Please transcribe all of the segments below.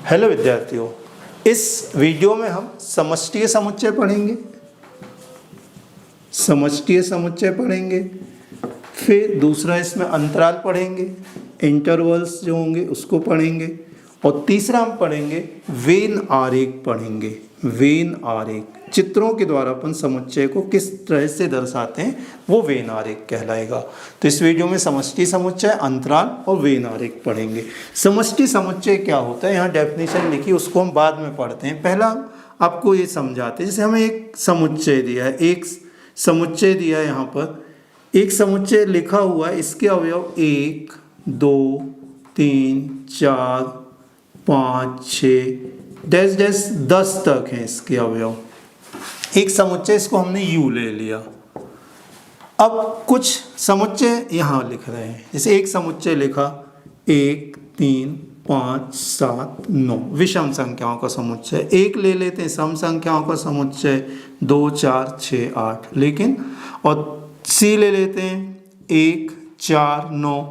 Hello विद्यार्थियों, इस video में हम समष्टीय समुच्चय पढ़ेंगे। समष्टीय समुच्चय पढ़ेंगे, फिर दूसरा इसमें अंतराल पढ़ेंगे, इंटरवल्स जो होंगे उसको पढ़ेंगे, और तीसरा हम पढ़ेंगे वेन आरेख पढ़ेंगे। वेन आरेख, चित्रों के द्वारा अपन समुच्चय को किस तरह से दर्शाते हैं वो वेन आरेख कहलाएगा। तो इस वीडियो में समष्टि समुच्चय, अंतराल और वेन आरेख पढ़ेंगे। समष्टि समुच्चय क्या होता है, यहाँ डेफिनेशन लिखी, उसको हम बाद में पढ़ते हैं। पहला आपको ये समझाते हैं। जैसे हमें एक समुच्चय दिया है, एक समुच्चय दिया है, यहाँ पर एक समुच्चय लिखा हुआ है, इसके अवयव 1 2 3 4 5 6 डैश डैश 10 तक हैं इसके अवयव। एक समुच्चय, इसको हमने U ले लिया। अब कुछ समुच्चय यहाँ लिख रहे हैं, जैसे एक समुच्चय लिखा 1 3 5 7 9, विषम संख्याओं का समुच्चय। एक ले लेते हैं सम संख्याओं का समुच्चय 2 4 6 8, लेकिन और C ले लेते हैं 1 4 9।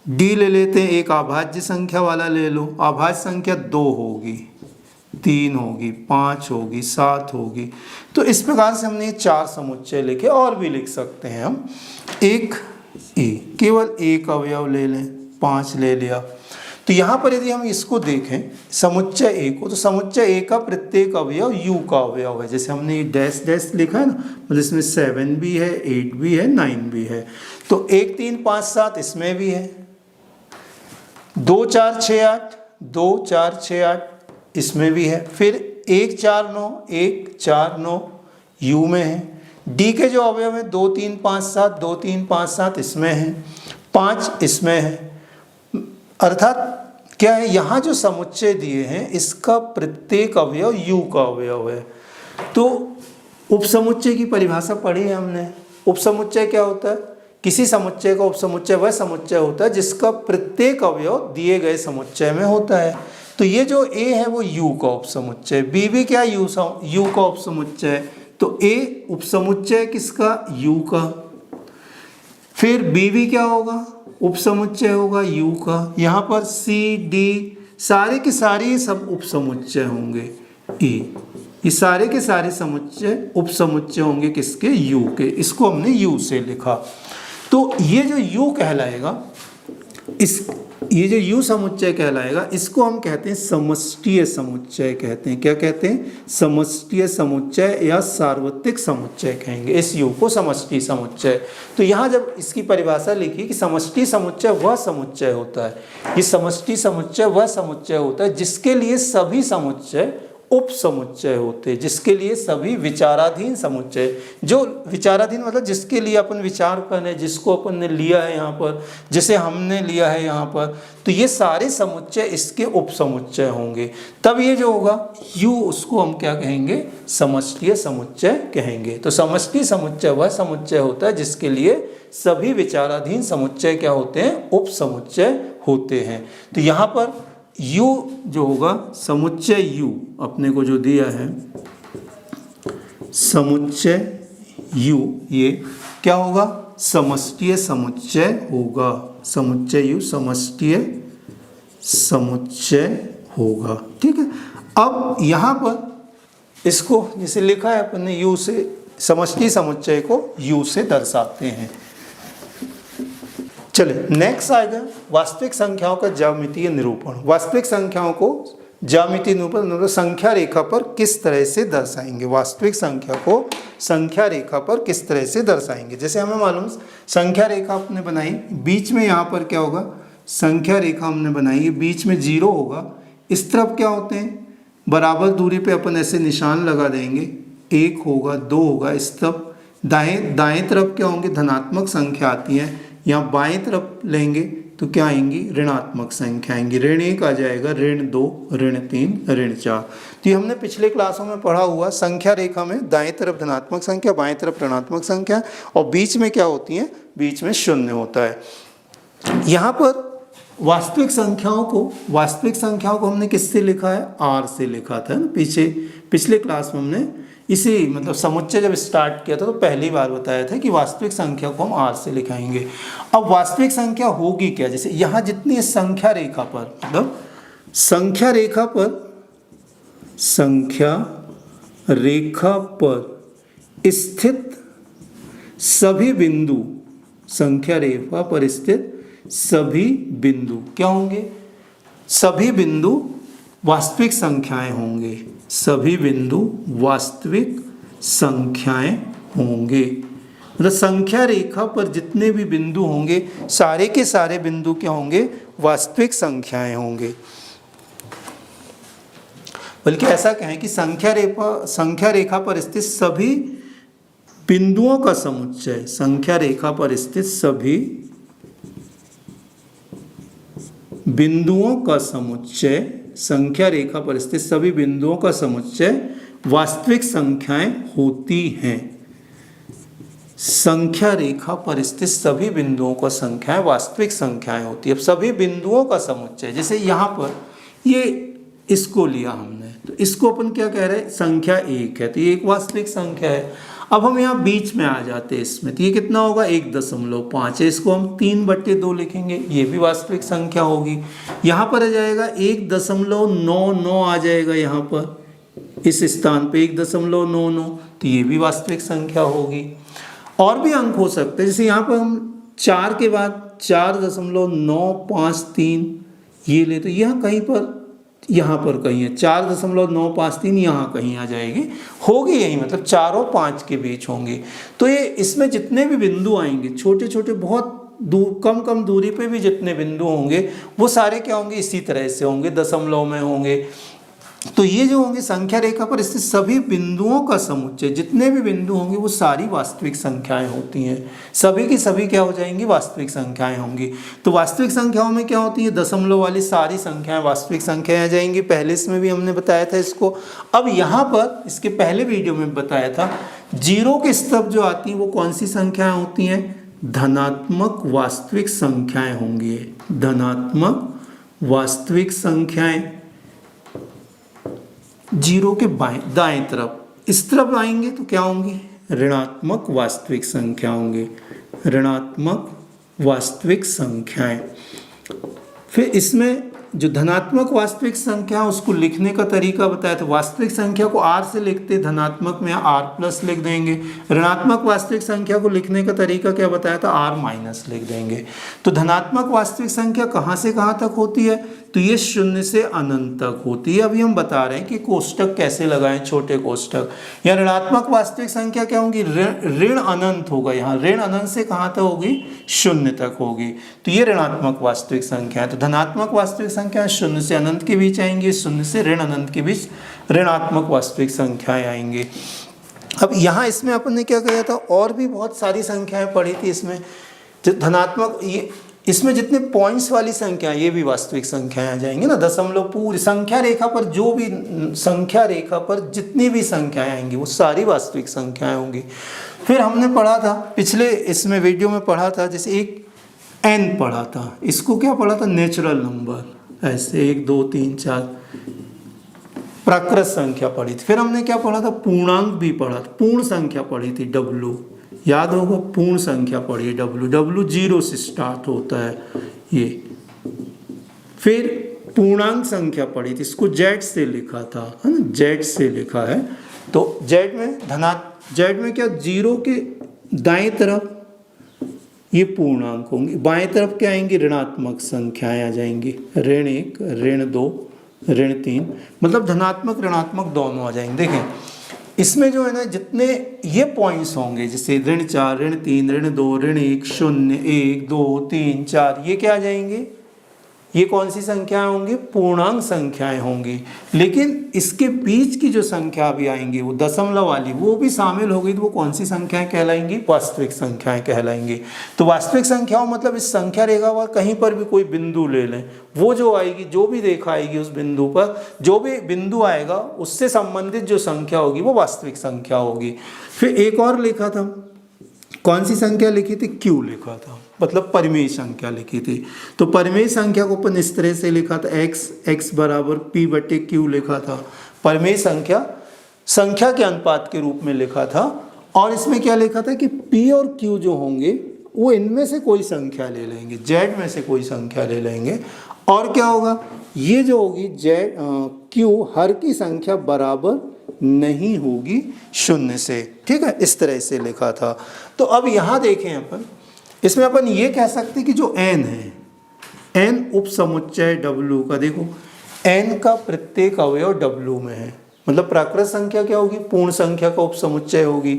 D ले लेते हैं, एक अभाज्य संख्या वाला ले लो। अभाज्य संख्या 2 होगी, 3 होगी, 5 होगी, 7 होगी। तो इस प्रकार से हमने 4 समुच्चय लिखे, और भी लिख सकते हैं हम। एक ए, केवल एक अवयव ले लें, 5 ले लिया। तो यहाँ पर यदि हम इसको देखें समुच्चय ए को, तो समुच्चय ए का प्रत्येक अवयव U का अवयव है। जैसे हमने डैश डैश लिखा है ना, मतलब इसमें 7 भी है, 8 भी है, 9 भी है। तो 1 3 5 7 इसमें भी है, 2 4 6 8 2 4 6 8 इसमें भी है, फिर 1 4 9 1 4 9 U में है। D के जो अवयव है 2 3 5 7 2 3 5 7 इसमें है, 5 इसमें है। अर्थात क्या है, यहाँ जो समुच्चय दिए हैं इसका प्रत्येक अवयव U का अवयव है। तो उपसमुच्चय की परिभाषा पढ़ी है हमने। उपसमुच्चय क्या होता है, किसी समुच्चय का उपसमुच्चय वह समुच्चय होता है जिसका प्रत्येक अवयव दिए गए समुच्चय में होता है। तो ये जो A है वो U का उपसमुच्चय, B भी क्या U का उपसमुच्चय। तो A उपसमुच्चय किसका, U का। फिर B भी क्या होगा, उपसमुच्चय होगा U का। यहाँ पर C D सारे के सारे सब उपसमुच्चय होंगे। E ये सारे के सारे समुच्चय उपसमुच्चय होंगे किसके, U के। इसको हमने U से लिखा। तो ये जो U कहलाएगा, ये जो U समुच्चय कहलाएगा, इसको हम कहते हैं समष्टीय समुच्चय कहते हैं। क्या कहते हैं, समष्टीय समुच्चय या सार्वत्रिक समुच्चय कहेंगे इस U को, समष्टि समुच्चय। तो यहाँ जब इसकी परिभाषा लिखी कि समष्टि समुच्चय वह समुच्चय होता है, ये समष्टि समुच्चय वह समुच्चय होता है जिसके लिए सभी समुच्चय उप समुच्चय होते, जिसके लिए सभी विचाराधीन समुच्चय, जो विचाराधीन मतलब जिसके लिए अपन विचार कर रहे हैं, जिसको अपन ने लिया है यहाँ पर, जिसे हमने लिया है यहाँ पर, तो ये सारे समुच्चय इसके उप समुच्चय होंगे। तब ये जो होगा U, उसको हम क्या कहेंगे, समष्टीय समुच्चय कहेंगे। तो समष्टि समुच्चय वह समुच्चय होता है जिसके लिए सभी विचाराधीन समुच्चय क्या होते हैं, उप समुच्चय होते हैं। तो यहाँ पर U जो होगा, समुच्चय U अपने को जो दिया है, समुच्चय U ये क्या होगा, समष्टीय समुच्चय होगा। समुच्चय U समष्टीय समुच्चय होगा, ठीक है। अब यहाँ पर इसको जैसे लिखा है अपन ने U से, समष्टि समुच्चय को U से दर्शाते हैं। चले नेक्स्ट आएगा वास्तविक संख्याओं का ज्यामितीय निरूपण। वास्तविक संख्याओं को ज्यामितीय निरूपण मतलब संख्या रेखा पर किस तरह से दर्शाएंगे, वास्तविक संख्या को संख्या रेखा पर किस तरह से दर्शाएंगे। जैसे हमें मालूम संख्या रेखा आपने बनाई, बीच में यहाँ पर क्या होगा, संख्या रेखा हमने बनाई है, बीच में 0 होगा। इस तरफ क्या होते हैं, बराबर दूरी पे अपन ऐसे निशान लगा देंगे, 1 होगा 2 होगा। इस तरफ दाएं तरफ क्या होंगे, धनात्मक संख्या आती है। यहाँ बाएं तरफ लेंगे तो क्या आएंगी, ऋणात्मक संख्या आएंगी। ऋण 1 आ जाएगा, ऋण 2, ऋण 3, ऋण 4। तो ये हमने पिछले क्लासों में पढ़ा हुआ। संख्या रेखा में दाएं तरफ धनात्मक संख्या, बाएं तरफ ऋणात्मक संख्या, और बीच में क्या होती है, बीच में शून्य होता है। यहाँ पर वास्तविक संख्याओं को हमने किससे लिखा है, R से लिखा था ना। पिछले क्लास में हमने इसी मतलब समुच्चय जब स्टार्ट किया था तो पहली बार बताया था कि वास्तविक संख्या को हम R से लिखाएंगे। अब वास्तविक संख्या होगी क्या, जैसे यहाँ जितनी संख्या रेखा पर मतलब संख्या रेखा पर स्थित सभी बिंदु, संख्या रेखा पर स्थित सभी बिंदु क्या होंगे? सभी बिंदु वास्तविक संख्याएं होंगे। सभी बिंदु वास्तविक संख्याएं होंगे। मतलब संख्या रेखा पर जितने भी बिंदु होंगे सारे के सारे बिंदु क्या होंगे? वास्तविक संख्याएं होंगे। बल्कि ऐसा कहें कि संख्या रेखा पर स्थित सभी बिंदुओं का समुच्चय, संख्या रेखा पर स्थित सभी बिंदुओं का समुच्चय, संख्या रेखा पर स्थित सभी बिंदुओं का समुच्चय वास्तविक संख्याएं होती हैं। संख्या रेखा पर स्थित सभी बिंदुओं का संख्याएं वास्तविक संख्याएं होती है। अब सभी बिंदुओं का समुच्चय, जैसे यहाँ पर ये इसको लिया हमने, तो इसको अपन क्या कह रहे हैं? संख्या एक है, तो ये एक वास्तविक संख्या है। अब हम यहाँ बीच में आ जाते हैं इसमें, तो ये कितना होगा? 1.5 है। इसको हम 3/2 लिखेंगे, ये भी वास्तविक संख्या होगी। यहाँ पर आ जाएगा 1.99 आ जाएगा, यहाँ पर इस स्थान पे 1.99, तो ये भी वास्तविक संख्या होगी। और भी अंक हो सकते हैं, जैसे यहाँ पर हम 4 के बाद 4.953 ये ले, तो यह कहीं पर, यहाँ पर कहीं है 4.953, यहाँ कहीं आ जाएगी, होगी यही, मतलब 4 और 5 के बीच होंगे। तो ये इसमें जितने भी बिंदु आएंगे, छोटे छोटे बहुत दूर, कम दूरी पे भी जितने बिंदु होंगे वो सारे क्या होंगे? इसी तरह से होंगे, दशमलव में होंगे। तो ये जो होंगे संख्या रेखा पर स्थित सभी बिंदुओं का समुच्चय, जितने भी बिंदु होंगे वो सारी वास्तविक संख्याएं होती हैं। सभी की सभी क्या हो जाएंगी? वास्तविक संख्याएं होंगी। तो वास्तविक संख्याओं में क्या होती है? दशमलव वाली सारी संख्याएं वास्तविक संख्याएं आ जाएंगी। पहले इसमें भी हमने बताया था इसको। अब यहाँ पर इसके पहले वीडियो में बताया था, जीरो के स्तर जो आती हैं वो कौन सी संख्याएं होती हैं? धनात्मक वास्तविक संख्याएं होंगी। धनात्मक वास्तविक संख्याएं जीरो के दाएं तरफ, इस तरफ आएंगे तो क्या होंगी? ऋणात्मक वास्तविक संख्या होंगे। ऋणात्मक वास्तविक संख्याएं। फिर इसमें जो धनात्मक वास्तविक संख्या उसको लिखने का तरीका बताया था। वास्तविक संख्या को r से लिखते, धनात्मक में r+ लिख देंगे। ऋणात्मक वास्तविक संख्या को लिखने का तरीका क्या बताया था? r- लिख देंगे। तो धनात्मक वास्तविक संख्या कहाँ से कहाँ तक होती है? तो ये 0 से अनंत तक होती है। अभी हम बता रहे हैं कि कोष्टक कैसे लगाएं, छोटे कोष्टक। या ऋणात्मक वास्तविक संख्या क्या होगी? ऋण अनंत होगा। यहाँ ऋण अनंत से कहाँ तक होगी? 0 तक होगी। तो ये ऋणात्मक वास्तविक संख्या है। तो धनात्मक वास्तविक संख्या 0 से अनंत के बीच आएंगे, 0 से ऋण अनंत के बीच ऋणात्मक वास्तविक संख्याएं आएंगे। अब यहाँ इसमें अपन ने क्या किया था? और भी बहुत सारी संख्याएं पढ़ी थी इसमें। धनात्मक, ये इसमें जितने पॉइंट्स वाली संख्या, ये भी वास्तविक संख्याएं आ जाएंगी ना। दशमलव पूरी संख्या रेखा पर, जो भी संख्या रेखा पर जितनी भी संख्याएं आएंगी वो सारी वास्तविक संख्याएं होंगी। फिर हमने पढ़ा था पिछले इसमें वीडियो में पढ़ा था, जैसे एक n पढ़ा था, इसको क्या पढ़ा था? Natural number. ऐसे 1 2 3 4 प्राकृत संख्या पढ़ी थी। फिर हमने क्या पढ़ा था? पूर्णांक भी पढ़ा था। पूर्ण संख्या पढ़ी थी, W, याद होगा। पूर्ण संख्या पढ़ी, W 0 से स्टार्ट होता है ये। फिर पूर्णांक संख्या पढ़ी थी, इसको Z से लिखा था, है ना, Z से लिखा है। तो Z में क्या? 0 के दाएं तरफ ये पूर्णांक होंगे, बाएं तरफ क्या आएंगी? ऋणात्मक संख्याएं आ जाएंगी। ऋण 1, ऋण 2, ऋण 3, मतलब धनात्मक ऋणात्मक दोनों आ जाएंगे। देखें इसमें जो है ना, जितने ये पॉइंट्स होंगे, जैसे ऋण 4, ऋण 3, ऋण 2, ऋण 1, 0, 1, 2, 3, 4, ये क्या आ जाएंगे? ये कौन सी संख्याएं होंगी? पूर्णांक संख्याएं होंगी। लेकिन इसके बीच की जो संख्या भी आएंगी वो दशमलव वाली, वो भी शामिल होगी, तो वो कौन सी संख्याएं कहलाएंगी? वास्तविक संख्याएं कहलाएंगी। तो वास्तविक संख्याओं मतलब इस संख्या रेखा पर कहीं पर भी कोई बिंदु ले लें, वो जो आएगी, जो भी रेखा आएगी उस बिंदु पर, जो भी बिंदु आएगा उससे संबंधित जो संख्या होगी वो वास्तविक संख्या होगी। फिर एक और लिखा था, कौन सी संख्या लिखी थी? Q लिखा था, मतलब परिमेय संख्या लिखी थी। तो परिमेय संख्या को अपन इस तरह से लिखा था, x बराबर P/Q लिखा था। परिमेय संख्या के अनुपात के रूप में लिखा था। और इसमें क्या लिखा था कि P और Q जो होंगे वो इनमें से कोई संख्या ले लेंगे, Z में से कोई संख्या ले लेंगे, और क्या होगा? ये जो होगी जेड क्यू हर की संख्या बराबर नहीं होगी शून्य से, ठीक है, इस तरह से लिखा था। तो अब यहाँ देखें अपन, इसमें अपन ये कह सकते कि जो n है, n उप समुच्चय W का, देखो n का प्रत्येक अवयव W में है, मतलब प्राकृत संख्या क्या होगी, पूर्ण संख्या का उप समुच्चय होगी।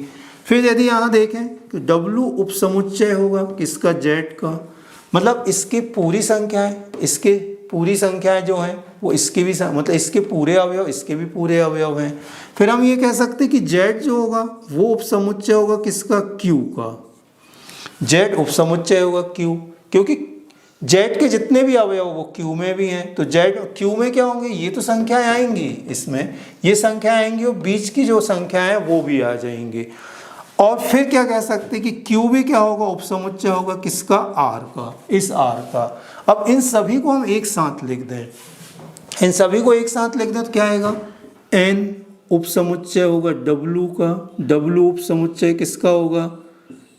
फिर यदि यहाँ देखें तो W उप समुच्चय होगा किसका, Z का, मतलब इसकी पूरी संख्या है, इसके पूरी संख्याएं जो हैं वो इसके भी मतलब इसके पूरे अवयव, इसके भी पूरे अवयव हैं। फिर हम ये कह सकते हैं कि Z जो होगा वो उप समुच्चय होगा किसका, Q का, Z उप समुच्चय होगा Q, क्योंकि Z के जितने भी अवयव वो Q में भी हैं, तो Z Q में क्या होंगे, ये तो संख्याएं आएंगी, इसमें ये संख्याएं आएंगी और बीच की जो संख्याएं हैं वो भी आ जाएंगी। और फिर क्या कह सकते हैं कि Q भी क्या होगा, उप समुच्चय होगा किसका, R का, इस R का। अब इन सभी को हम एक साथ लिख दें, इन सभी को एक साथ लिख दें तो क्या आएगा, N उप समुच्चय होगा W का, W उप समुच्चय किसका होगा,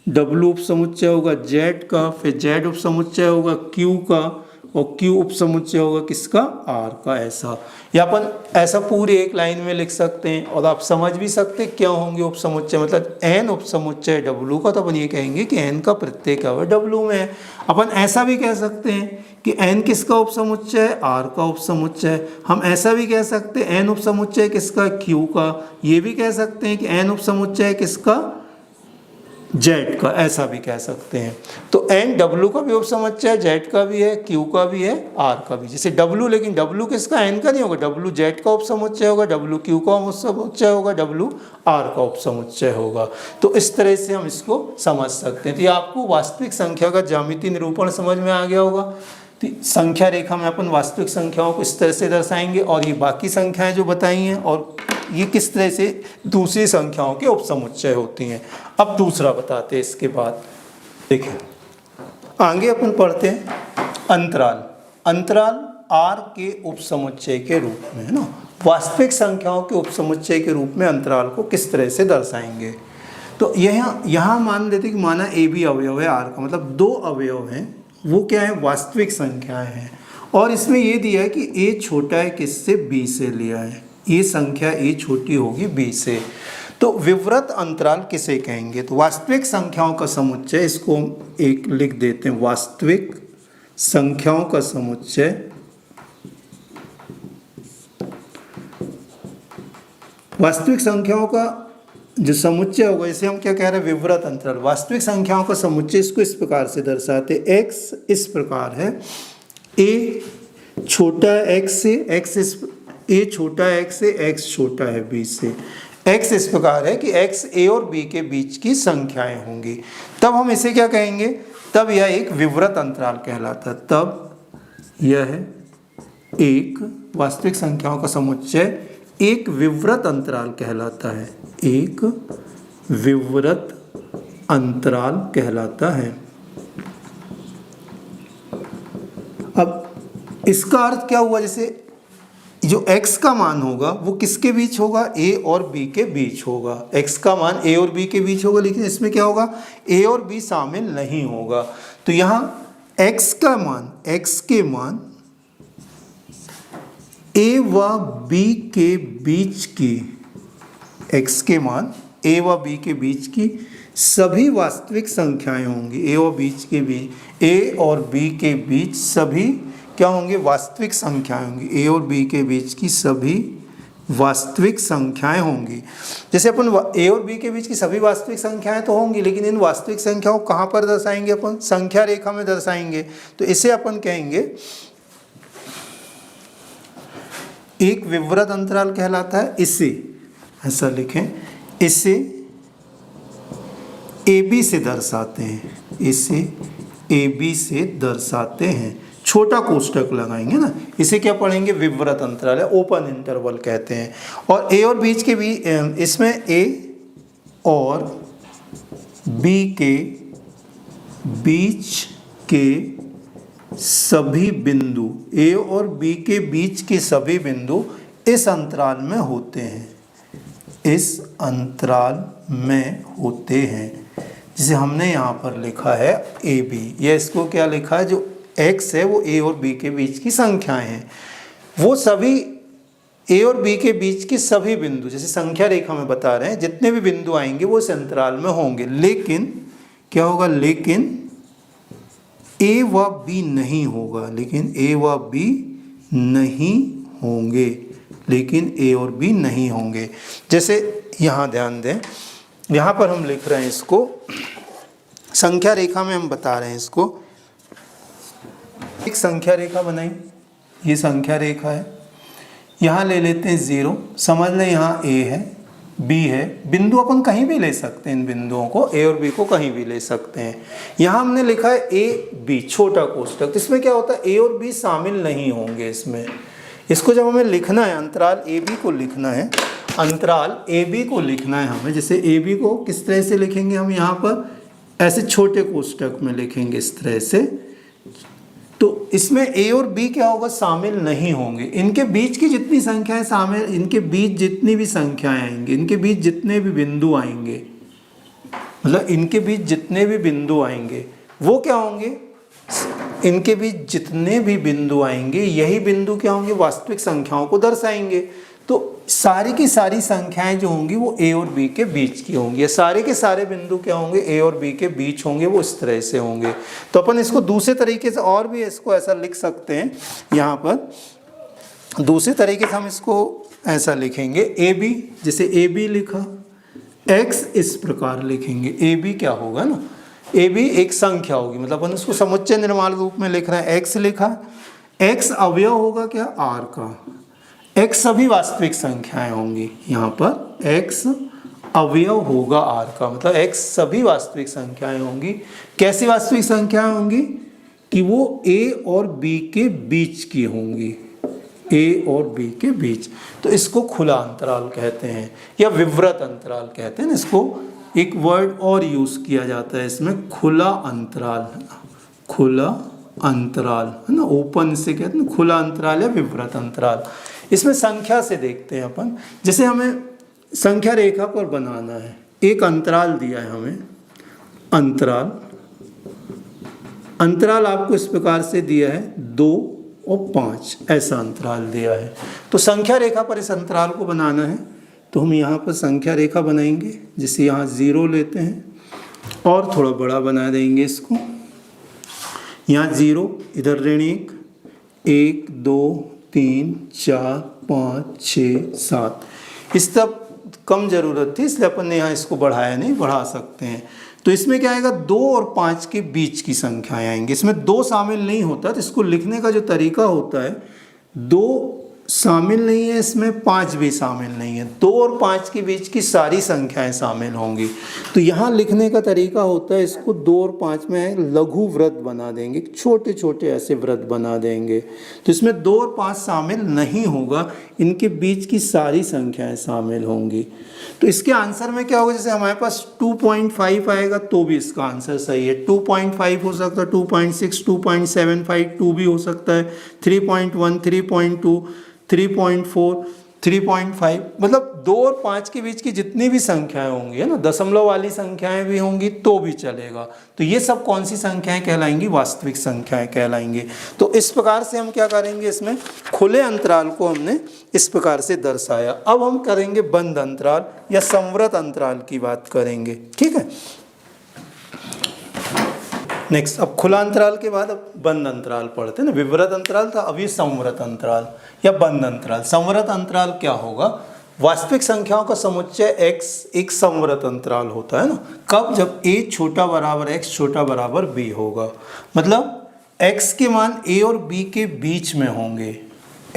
W उप समुच्चय होगा Z का, फिर Z उप समुच्चय होगा Q का, और Q उप समुच्चय होगा किसका, R का। ऐसा या अपन ऐसा पूरी एक लाइन में लिख सकते हैं। और आप समझ भी सकते हैं क्या होंगे उप समुच्चय, मतलब n उप समुच्चय W का, तो अपन ये कहेंगे कि n का प्रत्येक अवयव W में है। अपन ऐसा भी कह सकते हैं कि n किसका उप समुच्चय है, R का उप समुच्चय। हम ऐसा भी कह सकते हैं n उप समुच्चय किसका, Q का। ये भी कह सकते हैं कि n उप समुच्चय किसका, Z का, ऐसा भी कह सकते हैं। तो n W का भी उप समुच्चय है, Z का भी है, Q का भी है, R का भी। जैसे W, लेकिन W किसका, n का नहीं होगा, W Z का उप समुच्चय होगा, W Q का उप समुच्चय होगा, W R का उप समुच्चय होगा। तो इस तरह से हम इसको समझ सकते हैं। तो ये आपको वास्तविक संख्या का ज्यामितीय निरूपण समझ में आ गया होगा। तो संख्या रेखा में अपन वास्तविक संख्याओं को इस तरह से दर्शाएंगे, और ये बाकी संख्याएं जो बताई हैं, और ये किस तरह से दूसरी संख्याओं के उप समुच्चय होती हैं। अब दूसरा बताते हैं इसके बाद। देखिए आगे अपन पढ़ते हैं अंतराल। अंतराल R के उप समुच्चय के रूप में, है ना, वास्तविक संख्याओं के उप समुच्चय के रूप में अंतराल को किस तरह से दर्शाएंगे। तो यहाँ मान लेते कि माना A B अवयव है R का, मतलब दो अवयव हैं, वो क्या है, वास्तविक संख्याएं हैं। और इसमें ये दिया है कि A छोटा है किससे, B से लिया है, ये संख्या A छोटी होगी B से। तो विवृत अंतराल किसे कहेंगे, तो वास्तविक संख्याओं का समुच्चय, इसको हम एक लिख देते हैं, वास्तविक संख्याओं का समुच्चय वास्तविक संख्याओं का जो समुच्चय होगा, इसे हम क्या कह रहे हैं, विवृत अंतराल। वास्तविक संख्याओं का समुच्चय इसको इस प्रकार से दर्शाते, x इस प्रकार है, a छोटा है x से, a छोटा है x से, x छोटा है b से। x इस प्रकार है कि x a और b के बीच की संख्याएं होंगी, तब हम इसे क्या कहेंगे, तब यह एक विवृत अंतराल कहलाता है। तब यह एक वास्तविक संख्याओं का समुच्चय एक विवृत अंतराल कहलाता है, एक विवृत अंतराल कहलाता है। अब इसका अर्थ क्या हुआ, जैसे जो x का मान होगा वो किसके बीच होगा, a और b के बीच होगा। x का मान a और b के बीच होगा, लेकिन इसमें क्या होगा, a और b शामिल नहीं होगा। तो यहाँ x का मान, x के मान a व b के बीच की, x के मान a व b के बीच की सभी वास्तविक संख्याएं होंगी। a और बीच के बीच, a और b के बीच सभी क्या होंगे, वास्तविक संख्याएं होंगी। a और b के बीच की सभी वास्तविक संख्याएं होंगी। जैसे अपन a और b के बीच की सभी वास्तविक संख्याएं तो होंगी, लेकिन इन वास्तविक संख्याओं को कहाँ पर दर्शाएंगे अपन, संख्या रेखा में दर्शाएंगे। तो इसे अपन कहेंगे एक विवृत अंतराल कहलाता है। इसे ऐसा लिखें, इसे AB से दर्शाते हैं, इसे AB से दर्शाते हैं, छोटा कोष्टक लगाएंगे ना, इसे क्या पढ़ेंगे, विवृत अंतराल है, ओपन इंटरवल कहते हैं। और A और बीच के भी, इसमें A और B के बीच के सभी बिंदु, A और B के बीच के सभी बिंदु इस अंतराल में होते हैं, इस अंतराल में होते हैं। जिसे हमने यहाँ पर लिखा है AB, या इसको क्या लिखा है, जो x है वो A और B के बीच की संख्याएं हैं। वो सभी ए और बी के बीच के सभी बिंदु, जैसे संख्या रेखा में बता रहे हैं, जितने भी बिंदु आएंगे वो इस अंतराल में होंगे। लेकिन क्या होगा, लेकिन ए व बी नहीं होगा, लेकिन ए व बी नहीं होंगे, लेकिन ए और बी नहीं होंगे। जैसे यहाँ ध्यान दें, यहाँ पर हम लिख रहे हैं इसको, संख्या रेखा में हम बता रहे हैं इसको, एक संख्या रेखा बनाई, ये संख्या रेखा है, यहाँ ले लेते हैं 0, समझ लें यहाँ ए है, बी है, बिंदु अपन कहीं भी ले सकते हैं, इन बिंदुओं को ए और बी को कहीं भी ले सकते हैं। यहाँ हमने लिखा है ए बी छोटा कोष्टक, इसमें क्या होता है, ए और बी शामिल नहीं होंगे इसमें। इसको जब हमें लिखना है, अंतराल ए बी को लिखना है, अंतराल ए बी को लिखना है हमें, जैसे ए बी को किस तरह से लिखेंगे हम, यहाँ पर ऐसे छोटे कोष्टक में लिखेंगे इस तरह से, तो इसमें ए और बी क्या होगा, शामिल नहीं होंगे। इनके बीच की जितनी संख्याएं शामिल, इनके बीच जितनी भी संख्याएं आएंगी, इनके बीच जितने भी बिंदु आएंगे, मतलब इनके बीच जितने भी बिंदु आएंगे वो क्या होंगे, इनके बीच जितने भी बिंदु आएंगे यही बिंदु क्या होंगे, वास्तविक संख्याओं को दर्शाएंगे। तो सारी की सारी संख्याएं जो होंगी वो ए और बी के बीच की होंगी, सारे के सारे बिंदु क्या होंगे, ए और बी के बीच होंगे, वो इस तरह से होंगे। तो अपन इसको दूसरे तरीके से और भी इसको ऐसा लिख सकते हैं, यहाँ पर दूसरे तरीके से हम इसको ऐसा लिखेंगे, ए बी, जैसे ए बी लिखा, एक्स इस प्रकार लिखेंगे, ए बी क्या होगा ना, ए बी एक संख्या होगी, मतलब अपन इसको समुच्चय निर्माण रूप में लिख रहे हैं, एक्स लिखा, एक्स अवयव होगा क्या, आर का, x सभी वास्तविक संख्याएं होंगी, यहाँ पर x अवयव होगा r का, मतलब x सभी वास्तविक संख्याएं होंगी। कैसी वास्तविक संख्याएं होंगी कि वो a और b के बीच की होंगी, a और b के बीच। तो इसको खुला अंतराल कहते हैं या विवृत अंतराल कहते हैं। इसको एक वर्ड और यूज किया जाता है इसमें, खुला अंतराल, खुला अंतराल है ना, ओपन से कहते हैं खुला अंतराल या विवृत अंतराल। इसमें संख्या से देखते हैं अपन, जैसे हमें संख्या रेखा पर बनाना है, एक अंतराल दिया है हमें, अंतराल, अंतराल आपको इस प्रकार से दिया है 2 और 5, ऐसा अंतराल दिया है। तो संख्या रेखा पर इस अंतराल को बनाना है, तो हम यहाँ पर संख्या रेखा बनाएंगे, जिसे यहाँ 0 लेते हैं और थोड़ा बड़ा बना देंगे इसको, यहाँ 0, इधर ऋण 1, 2, 3, 4, 5, 6, 7, इस तब कम ज़रूरत थी इसलिए अपन ने यहाँ इसको बढ़ाया नहीं, बढ़ा सकते हैं। तो इसमें क्या आएगा, 2 और 5 के बीच की संख्याएं आएंगी, इसमें 2 शामिल नहीं होता, तो इसको लिखने का जो तरीका होता है, 2 शामिल नहीं है इसमें, 5 भी शामिल नहीं है, 2 और 5 के बीच की सारी संख्याएं शामिल होंगी। तो यहाँ लिखने का तरीका होता है, इसको 2 और 5 में लघु व्रत बना देंगे, छोटे छोटे ऐसे व्रत बना देंगे। तो इसमें 2 और 5 शामिल नहीं होगा, इनके बीच की सारी संख्याएं शामिल होंगी। तो इसके आंसर में क्या होगा, जैसे हमारे पास 2.5 आएगा तो भी इसका आंसर सही है, 2.5 हो सकता है, 2.6, 2.75, 2 भी हो सकता है, 3.1, 3.2, 3.4, 3.5, मतलब 2 और 5 के बीच की जितनी भी संख्याएं होंगी है ना, दशमलव वाली संख्याएं भी होंगी तो भी चलेगा। तो ये सब कौन सी संख्याएं कहलाएंगी, वास्तविक संख्याएं कहलाएंगी। तो इस प्रकार से हम क्या करेंगे, इसमें खुले अंतराल को हमने इस प्रकार से दर्शाया। अब हम करेंगे बंद अंतराल या संवृत अंतराल की बात करेंगे, ठीक है। नेक्स्ट, अब खुला अंतराल के बाद अब बंद अंतराल पढ़ते हैं ना, विवृत अंतराल था, अब ये संवृत अंतराल या बंद अंतराल। संवृत अंतराल क्या होगा, वास्तविक संख्याओं का समुच्चय x एक संवृत अंतराल होता है ना, कब, जब a छोटा बराबर x छोटा बराबर b होगा, मतलब x के मान a और b के बीच में होंगे,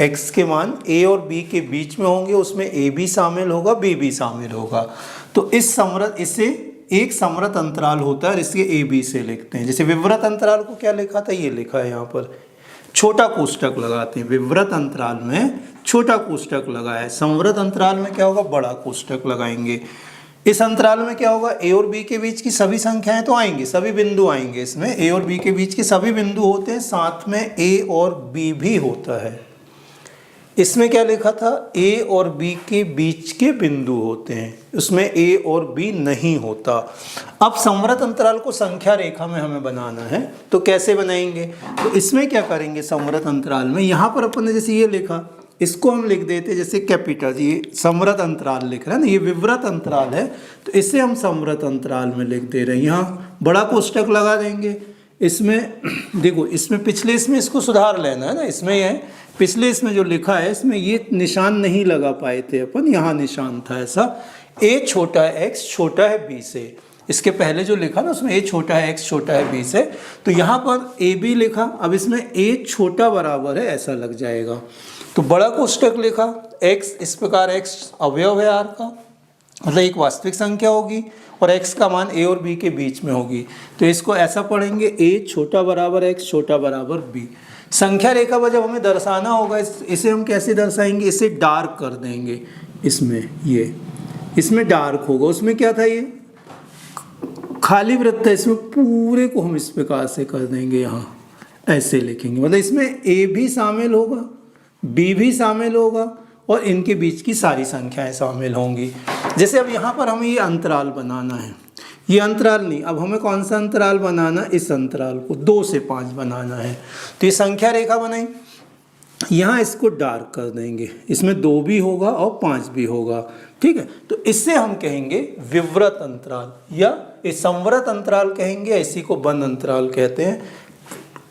x के मान a और b के बीच में होंगे, उसमें a भी शामिल होगा, b भी शामिल होगा। तो इस संवृत, इसे एक संवृत अंतराल होता है, इसके ए बी से लिखते हैं। जैसे विवृत अंतराल को क्या लिखा था, ये लिखा है यहाँ पर, छोटा कोष्टक लगाते हैं। विवृत अंतराल में छोटा कोष्टक लगाया है, संवृत अंतराल में क्या होगा, बड़ा कोष्टक लगाएंगे। इस अंतराल में क्या होगा, ए और बी के बीच की सभी संख्याएं तो आएंगी, सभी बिंदु आएंगे, इसमें ए और बी के बीच के सभी बिंदु होते हैं, साथ में ए और बी भी होता है। इसमें क्या लिखा था, ए और बी के बीच के बिंदु होते हैं, उसमें ए और बी नहीं होता। अब संवृत अंतराल को संख्या रेखा में हमें बनाना है, तो कैसे बनाएंगे, तो इसमें क्या करेंगे, संवृत अंतराल में यहाँ पर अपन ने जैसे ये लिखा, इसको हम लिख देते जैसे कैपिटल, ये संवृत अंतराल लिख रहे हैं ना, ये विवृत अंतराल है, तो इसे हम संवृत अंतराल में लिख दे रहे हैं। यहाँ बड़ा कोष्टक लगा देंगे, इसमें देखो, इसमें पिछले इसमें इसको सुधार लेना है ना, इसमें है पिछले इसमें जो लिखा है इसमें ये निशान नहीं लगा पाए थे अपन, यहाँ निशान था ऐसा, a छोटा है x छोटा है b से, इसके पहले जो लिखा ना उसमें a छोटा है x छोटा है b से, तो यहाँ पर a b लिखा, अब इसमें a छोटा बराबर है ऐसा लग जाएगा, तो बड़ा कोष्टक लिखा, x इस प्रकार x अवयव है r का, मतलब एक वास्तविक संख्या होगी और x का मान a और b के बीच में होगी, तो इसको ऐसा पढ़ेंगे a छोटा बराबर x छोटा बराबर b। संख्या रेखा पर जब हमें दर्शाना होगा इसे हम कैसे दर्शाएंगे, इसे डार्क कर देंगे, इसमें ये इसमें डार्क होगा, उसमें क्या था, ये खाली वृत्त है, इसमें पूरे को हम इस प्रकार से कर देंगे, यहाँ ऐसे लिखेंगे, मतलब इसमें a भी शामिल होगा, b भी शामिल होगा और इनके बीच की सारी संख्याएं शामिल होंगी। जैसे अब यहाँ पर हमें ये अंतराल बनाना है, ये अंतराल नहीं, अब हमें कौन सा अंतराल बनाना, इस अंतराल को 2 से 5 बनाना है, तो ये संख्या रेखा बनाई, यहाँ इसको डार्क कर देंगे, इसमें 2 भी होगा और 5 भी होगा, ठीक है, तो इससे हम कहेंगे विवृत अंतराल या इस संवृत अंतराल कहेंगे, इसी को बंद अंतराल कहते हैं,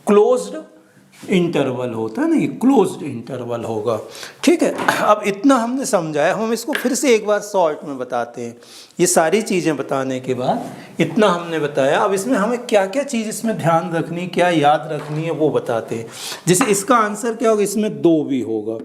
क्लोज्ड इंटरवल होता है ना, ये क्लोज्ड इंटरवल होगा, ठीक है। अब इतना हमने समझाया, हम इसको फिर से एक बार शॉर्ट में बताते हैं, ये सारी चीज़ें बताने के बाद इतना हमने बताया, अब इसमें हमें क्या क्या चीज़ इसमें ध्यान रखनी, क्या याद रखनी है वो बताते हैं। जैसे इसका आंसर क्या होगा, इसमें 2 भी होगा,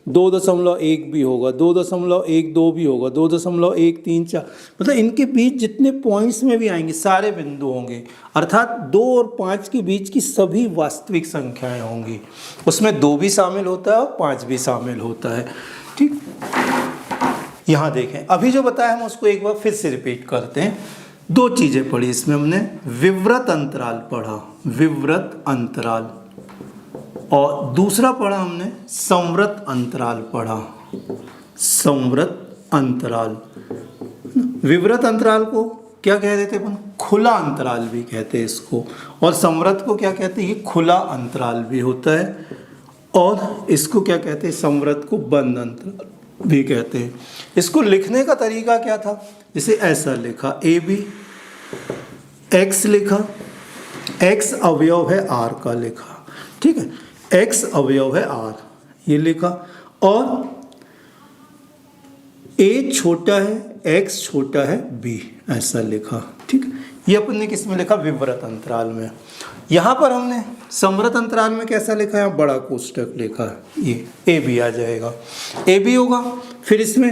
2.1 भी होगा, 2.12 भी होगा, 2.134, मतलब इनके बीच जितने पॉइंट्स में भी आएंगे सारे बिंदु होंगे, अर्थात 2 और 5 के बीच की सभी वास्तविक संख्याएं होंगी, उसमें 2 भी शामिल होता है और 5 भी शामिल होता है, ठीक। यहाँ देखें, अभी जो बताया हम उसको एक बार फिर से रिपीट करते हैं। 2 चीज़ें पढ़ी इसमें हमने, विवृत अंतराल पढ़ा, विवृत अंतराल, और दूसरा पढ़ा हमने संवृत अंतराल पढ़ा, संवृत अंतराल। विवृत अंतराल को क्या कह देते अपन, खुला अंतराल भी कहते हैं इसको, और संवृत को क्या कहते हैं, ये खुला अंतराल भी होता है, और इसको क्या कहते हैं, संवृत को बंद अंतराल भी कहते हैं। इसको लिखने का तरीका क्या था, जैसे ऐसा लिखा, ए बी, एक्स लिखा, एक्स अवयव है आर का लिखा, ठीक है, एक्स अवयव है आर ये लिखा, और ए छोटा है एक्स छोटा है बी ऐसा लिखा, ठीक। ये अपन ने किस में लिखा, विवृत अंतराल में। यहाँ पर हमने संवृत अंतराल में कैसा लिखा है, बड़ा कोष्टक लिखा, ये ए बी आ जाएगा, ए बी होगा, फिर इसमें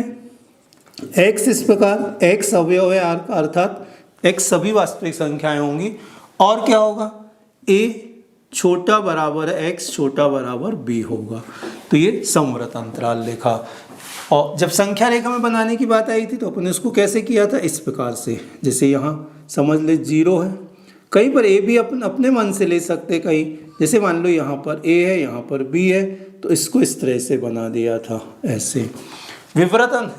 x इस प्रकार, x अवयव है आर का, अर्थात x सभी वास्तविक संख्याएं होंगी, और क्या होगा, a छोटा बराबर है x छोटा बराबर b होगा, तो ये संवृत अंतराल लिखा। और जब संख्या रेखा में बनाने की बात आई थी तो अपन ने उसको कैसे किया था, इस प्रकार से, जैसे यहाँ समझ ले 0 है, कहीं पर a भी अपन अपने मन से ले सकते, कहीं जैसे मान लो यहाँ पर a है यहाँ पर b है, तो इसको इस तरह से बना दिया था ऐसे,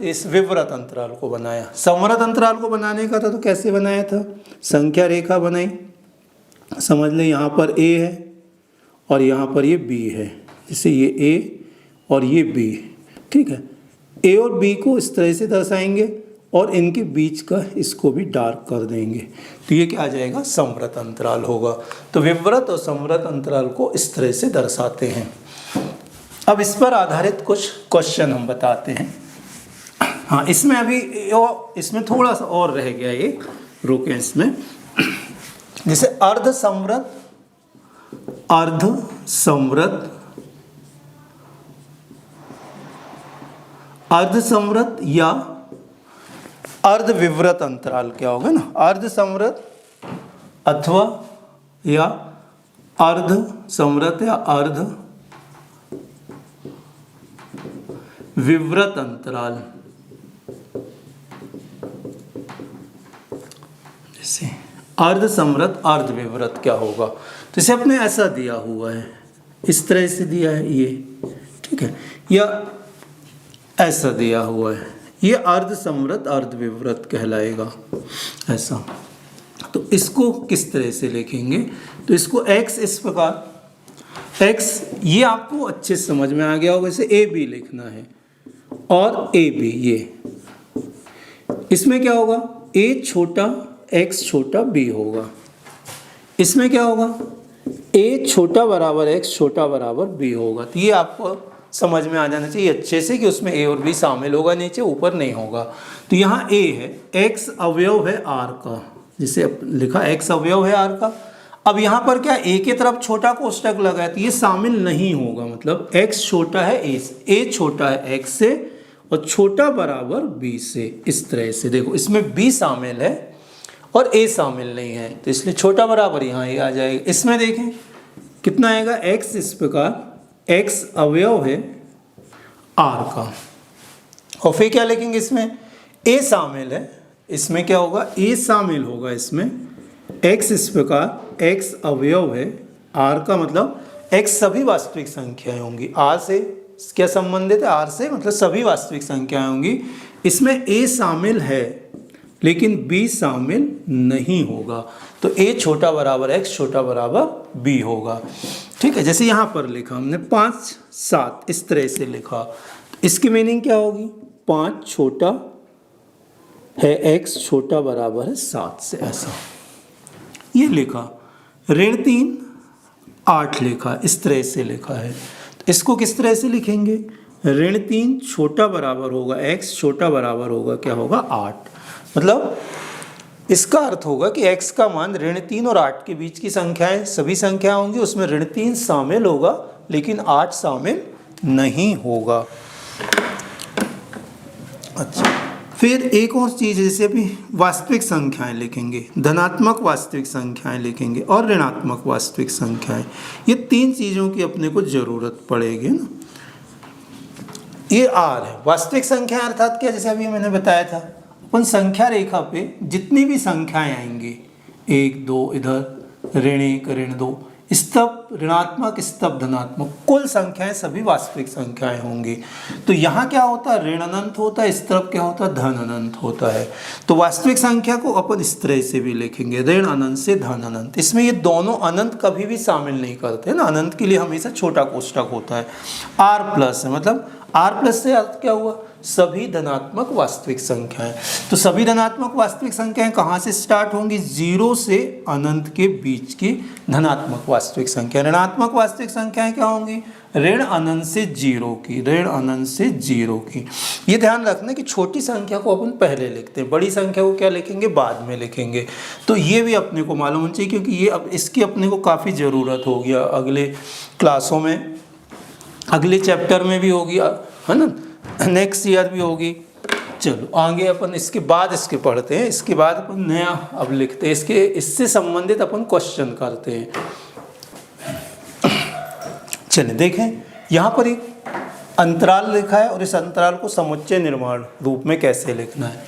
इस विवृत अंतराल को बनाया। संवृत अंतराल को बनाने का था तो कैसे बनाया था, संख्या रेखा बनाई, समझ ले यहाँ पर a है और यहाँ पर ये b है, जैसे ये a और ये b, ठीक है, a और b को इस तरह से दर्शाएंगे और इनके बीच का इसको भी डार्क कर देंगे, तो ये क्या आ जाएगा, संवृत अंतराल होगा। तो विवृत और संवृत अंतराल को इस तरह से दर्शाते हैं। अब इस पर आधारित कुछ क्वेश्चन हम बताते हैं। हाँ, इसमें अभी इसमें थोड़ा सा और रह गया, एक रुके इसमें, जैसे अर्ध संवृत, अर्ध संवृत, अर्ध संवृत या अर्ध विवृत अंतराल क्या होगा ना, अर्ध संवृत अथवा या अर्ध संवृत या अर्ध विवृत अंतराल। जैसे अर्ध संवृत अर्ध विवृत क्या होगा, तो इसे अपने ऐसा दिया हुआ है, इस तरह से दिया है ये, ठीक ठीक है, या ऐसा दिया हुआ है, ये अर्ध समवृत्त अर्ध विवृत्त कहलाएगा ऐसा। तो इसको किस तरह से लिखेंगे, तो इसको x इस प्रकार, x ये आपको अच्छे से समझ में आ गया होगा, इसे ए बी लिखना है और ए बी, ये इसमें क्या होगा, a छोटा x छोटा b होगा, इसमें क्या होगा, a छोटा बराबर x छोटा बराबर b होगा। तो ये आपको समझ में आ जाना चाहिए अच्छे से कि उसमें a और b शामिल होगा, नीचे ऊपर नहीं होगा। तो यहाँ a है, x अवयव है r का, जिसे लिखा x अवयव है r का। अब यहाँ पर क्या a की तरफ छोटा कोष्टक लगा है, तो ये शामिल नहीं होगा, मतलब x छोटा है a से, a छोटा है x से और छोटा बराबर b से। इस तरह से देखो, इसमें b शामिल है और a शामिल नहीं है, तो इसलिए छोटा बराबर यहाँ a आ जाएगा। इसमें देखें कितना आएगा, x इस प्रकार, x अवयव है r का, और फिर क्या लिखेंगे, इसमें a शामिल है, इसमें क्या होगा, a शामिल होगा इसमें, x इस प्रकार, x अवयव है r का, मतलब x सभी वास्तविक संख्याएं होंगी, r से क्या संबंधित है, r से मतलब सभी वास्तविक संख्याएं होंगी। इसमें a शामिल है लेकिन b शामिल नहीं होगा, तो a छोटा बराबर x छोटा बराबर b होगा। ठीक है, जैसे यहाँ पर लिखा हमने 5 7, इस तरह से लिखा, तो इसकी मीनिंग क्या होगी, 5 छोटा है x छोटा बराबर है 7 से, ऐसा ये लिखा। ऋण 3 8 लिखा, इस तरह से लिखा है, तो इसको किस तरह से लिखेंगे, ऋण 3 छोटा बराबर होगा x छोटा बराबर होगा क्या होगा 8, मतलब इसका अर्थ होगा कि x का मान ऋण 3 और 8 के बीच की संख्याएं सभी संख्या होंगी, उसमें ऋण 3 शामिल होगा लेकिन 8 शामिल नहीं होगा। अच्छा, फिर एक और चीज़ है, जैसे अभी वास्तविक संख्याएं लिखेंगे, धनात्मक वास्तविक संख्याएं लिखेंगे और ऋणात्मक वास्तविक संख्याएं, ये 3 चीज़ों की अपने को ज़रूरत पड़ेगी ना। ये r है, वास्तविक संख्या अर्थात क्या, जैसे अभी मैंने बताया था, अपन संख्या रेखा पे जितनी भी संख्याएं आएंगी, 1 2 इधर, ऋण 1 ऋण 2, स्तभ ऋणात्मक स्तभ धनात्मक, कुल संख्याएं सभी वास्तविक संख्याएं होंगी। तो यहाँ क्या होता है, ऋण अनंत होता है, स्तभ क्या होता है, धन अनंत होता है। तो वास्तविक संख्या को अपन इस तरह से भी लिखेंगे, ऋण अनंत से धन अनंत। इसमें ये दोनों अनंत कभी भी शामिल नहीं करते ना, अनंत के लिए हमेशा छोटा कोष्टक होता है। r प्लस है, मतलब r प्लस से अर्थ क्या हुआ, सभी धनात्मक वास्तविक संख्याएं। तो सभी धनात्मक वास्तविक संख्याएं कहाँ से स्टार्ट होंगी, 0 से अनंत के बीच की धनात्मक वास्तविक संख्या। ऋणात्मक वास्तविक संख्याएं क्या होंगी, ऋण अनंत से 0 की, ऋण अनंत से 0 की। ये ध्यान रखना कि छोटी संख्या को अपन पहले लिखते हैं, बड़ी संख्या को क्या लिखेंगे, बाद में लिखेंगे। तो ये भी अपने को मालूम होना चाहिए, क्योंकि ये अब इसकी अपने को काफ़ी ज़रूरत होगी अगले क्लासों में, अगले चैप्टर में भी होगी, है ना, नेक्स्ट ईयर भी होगी। चलो आगे अपन इसके बाद इसके पढ़ते हैं, इसके बाद अपन नया अब लिखते हैं, इससे संबंधित अपन क्वेश्चन करते हैं। चलिए देखें, यहाँ पर एक अंतराल लिखा है और इस अंतराल को समुच्चय निर्माण रूप में कैसे लिखना है।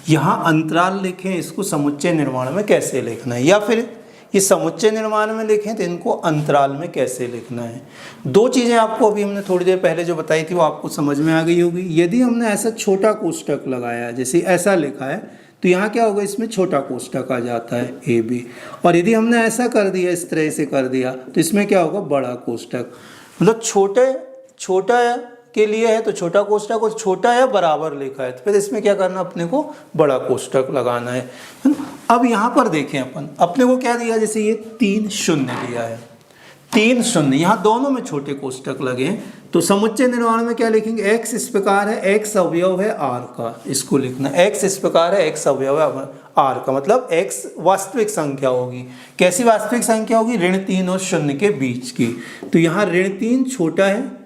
यहाँ अंतराल लिखें, इसको समुच्चय निर्माण में कैसे लिखना है, या फिर ये समुच्चय निर्माण में लिखें तो इनको अंतराल में कैसे लिखना है। 2 चीज़ें आपको अभी हमने थोड़ी देर पहले जो बताई थी वो आपको समझ में आ गई होगी। यदि हमने ऐसा छोटा कोष्टक लगाया, जैसे ऐसा लिखा है, तो यहाँ क्या होगा, इसमें छोटा कोष्टक आ जाता है ए बी, और यदि हमने ऐसा कर दिया, इस तरह से कर दिया, तो इसमें क्या होगा, बड़ा कोष्टक। मतलब छोटा के लिए है तो छोटा कोष्टक, और छोटा या बराबर लिखा है तो फिर इसमें क्या करना, अपने को बड़ा कोष्टक लगाना है। अब यहाँ पर देखें, अपने को क्या दिया, जैसे ये 3 शून्य दिया है, 3 शून्य, यहाँ दोनों में छोटे कोष्टक लगे हैं, तो समुच्चय निर्माण में क्या लिखेंगे, x इस प्रकार है, x अवयव है r का, इसको लिखना, x इस प्रकार है, x अवयव है r का, मतलब x वास्तविक संख्या होगी। कैसी वास्तविक संख्या होगी, ऋण 3 और 0 के बीच की। तो यहाँ ऋण 3 छोटा है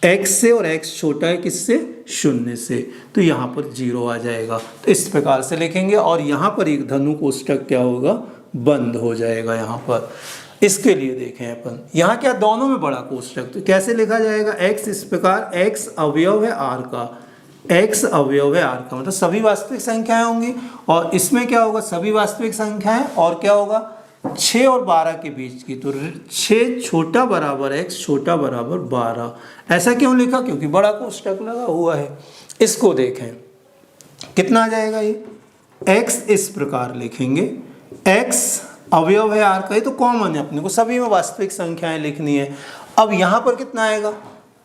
x से और x छोटा है किससे, 0 से, तो यहाँ पर 0 आ जाएगा। तो इस प्रकार से लिखेंगे, और यहाँ पर एक धनु कोष्टक क्या होगा, बंद हो जाएगा यहाँ पर। इसके लिए देखें अपन, यहाँ क्या, दोनों में बड़ा कोष्टक, तो कैसे लिखा जाएगा, x इस प्रकार, x अवयव है r का, x अवयव है r का, मतलब सभी वास्तविक संख्याएं होंगी, और इसमें क्या होगा, सभी वास्तविक संख्याएं, और क्या होगा, 6 और 12 के बीच की, तो 6 छोटा बराबर x छोटा बराबर 12। ऐसा क्यों लिखा? क्योंकि बड़ा कोष्टक लगा हुआ है। इसको देखें कितना आ जाएगा, ये x इस प्रकार लिखेंगे, x अवयव है r का, ये तो कॉमन है, अपने को सभी में वास्तविक संख्याएं लिखनी है। अब यहाँ पर कितना आएगा,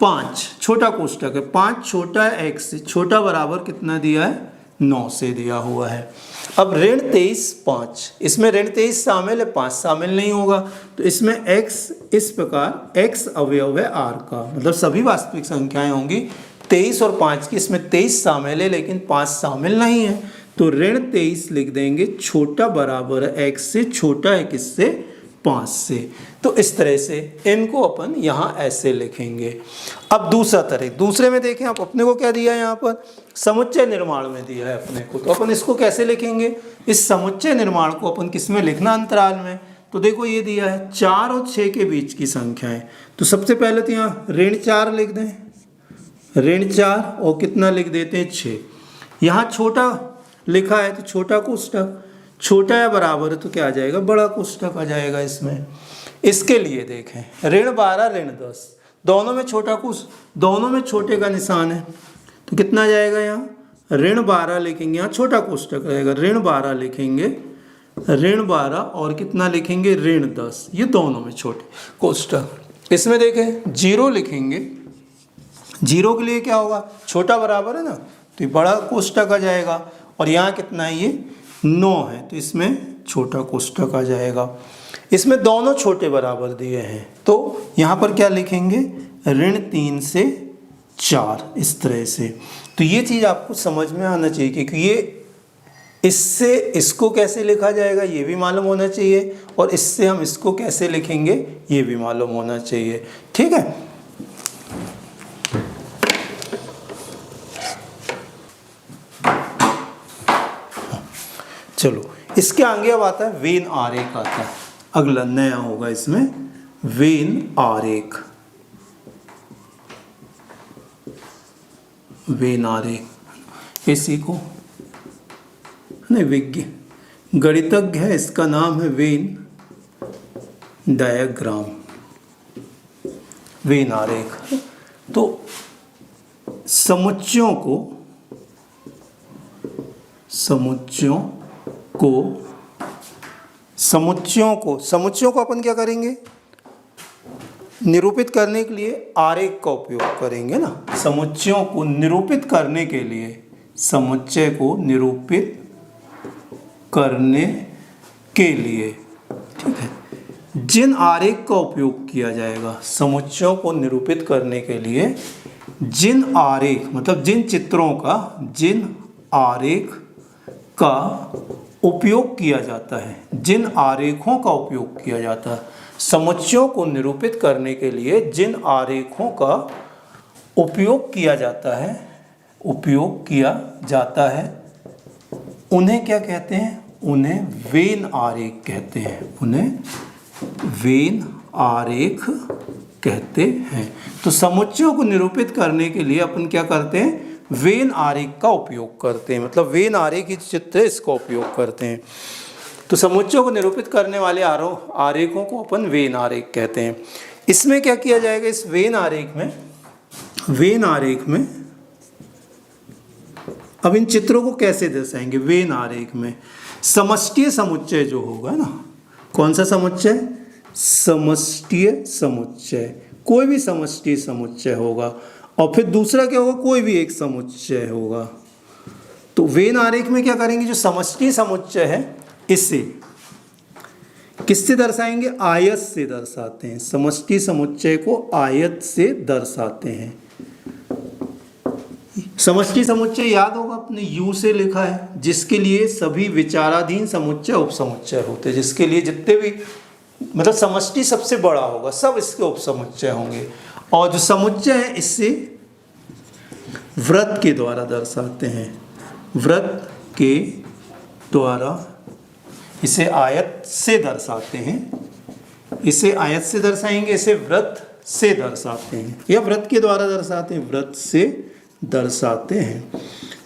5, छोटा कोष्टक है, 5 छोटा है x से, छोटा बराबर कितना दिया है, 9 से दिया हुआ है। अब ऋण 23 5, इसमें ऋण 23 शामिल है, 5 शामिल नहीं होगा, तो इसमें x इस प्रकार, x अवयव है r का, मतलब सभी वास्तविक संख्याएं होंगी 23 और 5 की, इसमें 23 शामिल है लेकिन 5 शामिल नहीं है, तो ऋण 23 लिख देंगे, छोटा बराबर है x से, छोटा है किससे, 5 से। तो इस तरह से इनको अपन यहाँ ऐसे लिखेंगे। अब दूसरा तरह, दूसरे में देखें आप, अपने को क्या दिया है यहाँ पर, समुच्चय निर्माण में दिया है अपने को, तो अपन इसको कैसे लिखेंगे, इस समुच्चय निर्माण को अपन किस में लिखना, अंतराल में। तो देखो ये दिया है 4 और 6 के बीच की संख्याएं, तो सबसे पहले तो यहाँ ऋण 4 लिख दें, ऋण 4 और कितना लिख देते हैं 6। यहाँ छोटा लिखा है तो छोटा कोष्टक, छोटा या बराबर है तो क्या आ जाएगा, बड़ा कोष्टक आ जाएगा इसमें। इसके लिए देखें ऋण 12 ऋण 10, दोनों में छोटा दोनों में छोटे का निशान है, तो कितना आ जाएगा, यहाँ ऋण 12 लिखेंगे, यहाँ छोटा कोष्टक रहेगा, ऋण 12 लिखेंगे, ऋण 12 और कितना लिखेंगे, ऋण 10, ये दोनों में छोटे कोष्टक। इसमें देखें 0 लिखेंगे, 0 के लिए क्या होगा, छोटा बराबर है ना, तो ये बड़ा कोष्टक आ जाएगा, और यहाँ कितना है, ये 9 है, तो इसमें छोटा कोष्टक आ जाएगा। इसमें दोनों छोटे बराबर दिए हैं, तो यहाँ पर क्या लिखेंगे, ऋण 3 से 4, इस तरह से। तो ये चीज़ आपको समझ में आना चाहिए, क्योंकि ये इससे इसको कैसे लिखा जाएगा ये भी मालूम होना चाहिए, और इससे हम इसको कैसे लिखेंगे ये भी मालूम होना चाहिए। ठीक है, चलो इसके आगे अब आता है वेन आरेख आता है, अगला नया होगा इसमें वेन आरेख। वेन आरेख इसी को नहीं, विज्ञ गणितज्ञ है, इसका नाम है वेन डायग्राम, वेन आरेख। तो समुच्चयों को अपन क्या करेंगे, निरूपित करने के लिए आरेख का उपयोग करेंगे ना। समुच्चयों को निरूपित करने के लिए, समुच्चय को निरूपित करने के लिए, ठीक है, जिन आरेख का उपयोग किया जाएगा, समुच्चयों को निरूपित करने के लिए जिन आरेख, मतलब जिन चित्रों का, जिन आरेख का उपयोग किया जाता है, जिन आरेखों का उपयोग किया जाता है, समुच्चयों को निरूपित करने के लिए जिन आरेखों का उपयोग किया जाता है, उन्हें क्या कहते हैं, उन्हें वेन आरेख कहते हैं, उन्हें वेन आरेख कहते हैं। तो समुच्चयों को निरूपित करने के लिए अपन क्या करते हैं, वेन आरेख का उपयोग करते हैं, मतलब वेन आरेख की चित्र है, इसका उपयोग करते हैं। तो समुच्चयों को निरूपित करने वाले आरेखों को अपन वेन आरेख कहते हैं। इसमें क्या किया जाएगा, इस वेन आरेख में अब इन चित्रों को कैसे दर्शाएंगे, वेन आरेख में समष्टीय समुच्चय जो होगा ना, कौन सा समुच्चय, समष्टीय समुच्चय, कोई भी समष्टीय समुच्चय होगा, और फिर दूसरा क्या होगा, कोई भी एक समुच्चय होगा। तो वेन आरेख में क्या करेंगे, जो समष्टीय समुच्चय है इसे किससे दर्शाएंगे, आयत से दर्शाते हैं, समष्टि समुच्चय को आयत से दर्शाते हैं। समष्टि समुच्चय याद होगा अपने U से लिखा है, जिसके लिए सभी विचाराधीन समुच्चय उपसमुच्चय होते हैं, जिसके लिए जितने भी, मतलब समष्टि सबसे बड़ा होगा, सब इसके उपसमुच्चय होंगे। और जो समुच्चय है इससे वृत्त के द्वारा दर्शाते हैं, वृत्त के द्वारा इसे आयत से दर्शाते हैं, इसे आयत से दर्शाएंगे, इसे वृत्त से दर्शाते हैं, या वृत्त के द्वारा दर्शाते हैं, वृत्त से दर्शाते हैं।